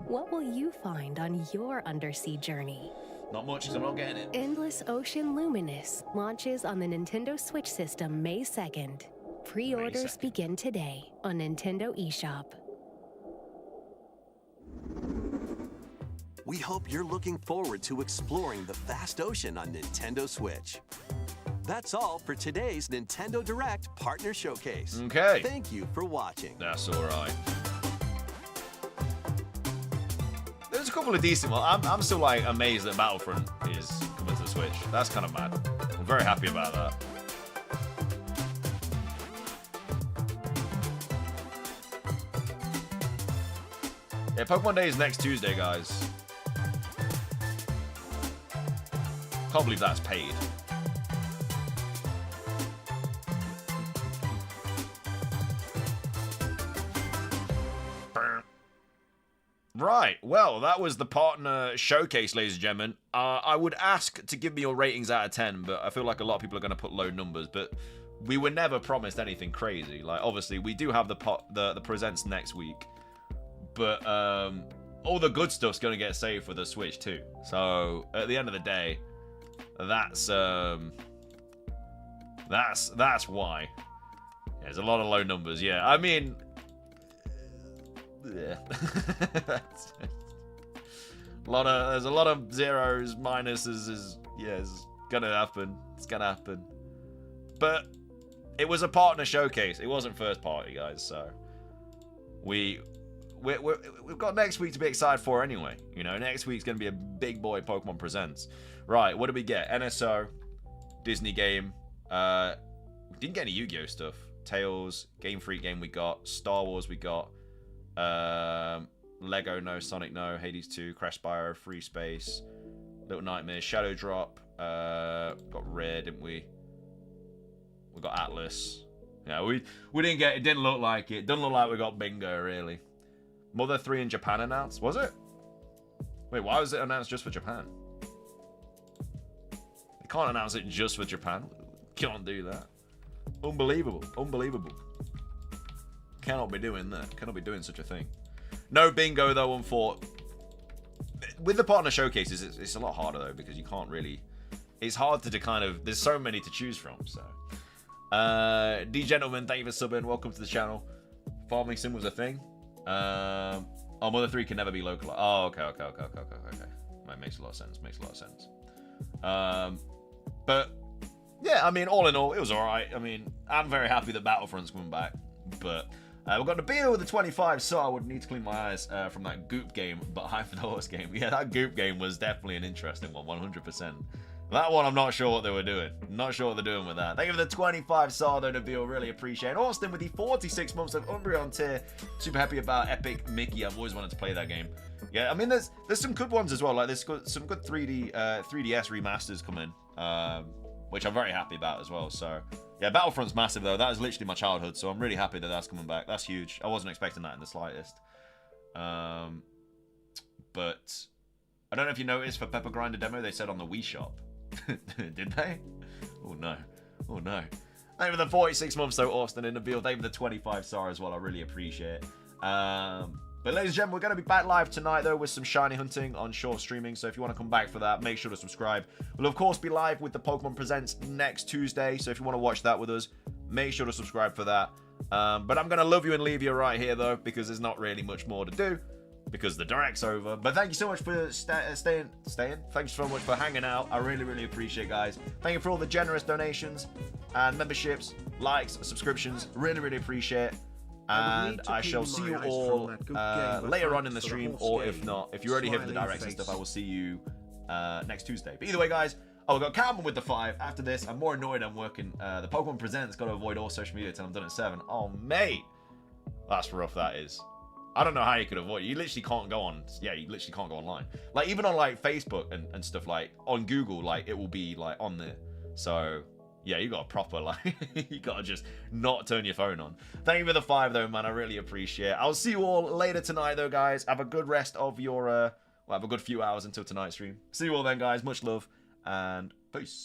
What will you find on your undersea journey? Not much, because I'm not getting it. Endless Ocean Luminous launches on the Nintendo Switch system May 2nd. Pre-orders begin today on Nintendo eShop. We hope you're looking forward to exploring the vast ocean on Nintendo Switch. That's all for today's Nintendo Direct Partner Showcase. Okay. Thank you for watching. That's alright. There's a couple of decent ones. I'm still like amazed that Battlefront is coming to the Switch. That's kind of mad. I'm very happy about that. Yeah, Pokemon Day is next Tuesday, guys. Can't believe that's paid. Right, well, that was the partner showcase, ladies and gentlemen. I would ask to give me your ratings out of 10, but I feel like a lot of people are going to put low numbers, but we were never promised anything crazy. Like, obviously, we do have the presents next week, but all the good stuff's going to get saved for the Switch too. So, at the end of the day, that's why. There's a lot of low numbers, yeah. I mean... Yeah. There's a lot of zeros, minuses, it's gonna happen. It's gonna happen. But it was a partner showcase. It wasn't first party, guys, so we've got next week to be excited for anyway. You know, next week's gonna be a big boy Pokemon Presents. Right, what did we get? NSO, Disney game. We didn't get any Yu-Gi-Oh stuff. Tales, Game Freak game we got. Star Wars we got. Lego no, Sonic no, Hades 2, Crash Spyro, Free Space, Little Nightmares, Shadow Drop, got Rare, didn't we? We got Atlas. Yeah, we didn't get, it didn't look like it. Doesn't look like we got bingo, really. Mother 3 in Japan announced, was it? Wait, why was it announced just for Japan? They can't announce it just for Japan. Can't do that. Unbelievable. Unbelievable. Cannot be doing that. Cannot be doing such a thing. No bingo, though, with the partner showcases, it's a lot harder, though, because you can't really... It's hard to kind of... There's so many to choose from, so... D Gentleman, thank you for subbing. Welcome to the channel. Farming sim was a thing. Oh, Mother 3 can never be localized. Oh, okay. That makes a lot of sense. Makes a lot of sense. But yeah, I mean, all in all, it was alright. I mean, I'm very happy that Battlefront's coming back. But we've got the beer with the 25, so I would need to clean my eyes from that Goop game, but High for the Horse game. Yeah, that Goop game was definitely an interesting one, 100%. That one, I'm not sure what they were doing. Not sure what they're doing with that. Thank you for the 25 star, though, Nabil. Really appreciate it. Austin with the 46 months of Umbreon tier. Super happy about Epic Mickey. I've always wanted to play that game. Yeah, I mean, there's some good ones as well. Like, there's some good 3DS remasters coming, which I'm very happy about as well. So, yeah, Battlefront's massive, though. That is literally my childhood, so I'm really happy that that's coming back. That's huge. I wasn't expecting that in the slightest. But I don't know if you noticed, for Pepper Grinder demo, they said on the Wii Shop. Did they? Oh no. Oh no. Thank you for the 46 months though, Austin in the field. Thank you for the 25 star as well. I really appreciate it. But ladies and gentlemen, we're going to be back live tonight though with some shiny hunting on short streaming. So if you want to come back for that, make sure to subscribe. We'll of course be live with the Pokemon Presents next Tuesday. So if you want to watch that with us, make sure to subscribe for that. But I'm going to love you and leave you right here though, because there's not really much more to do, because the direct's over. But thank you so much for staying. Thanks so much for hanging out. I really, really appreciate it, guys. Thank you for all the generous donations and memberships, likes, subscriptions. Really, really appreciate it. And I shall see you all later on in the stream, or if not, if you already hit the directs and stuff, I will see you next Tuesday. But either way, guys, we've got Calvin with the 5. After this, I'm more annoyed I'm working. The Pokemon Presents got to avoid all social media until I'm done at 7. Oh, mate. That's rough, that is. I don't know how you could avoid it. You literally can't go on. Yeah, you literally can't go online. Like, even on, like, Facebook and stuff, like, on Google, like, it will be, like, on there. So, yeah, you got to proper, like, you got to just not turn your phone on. Thank you for the 5, though, man. I really appreciate it. I'll see you all later tonight, though, guys. Have a good rest of your, well, have a good few hours until tonight's stream. See you all then, guys. Much love, and peace.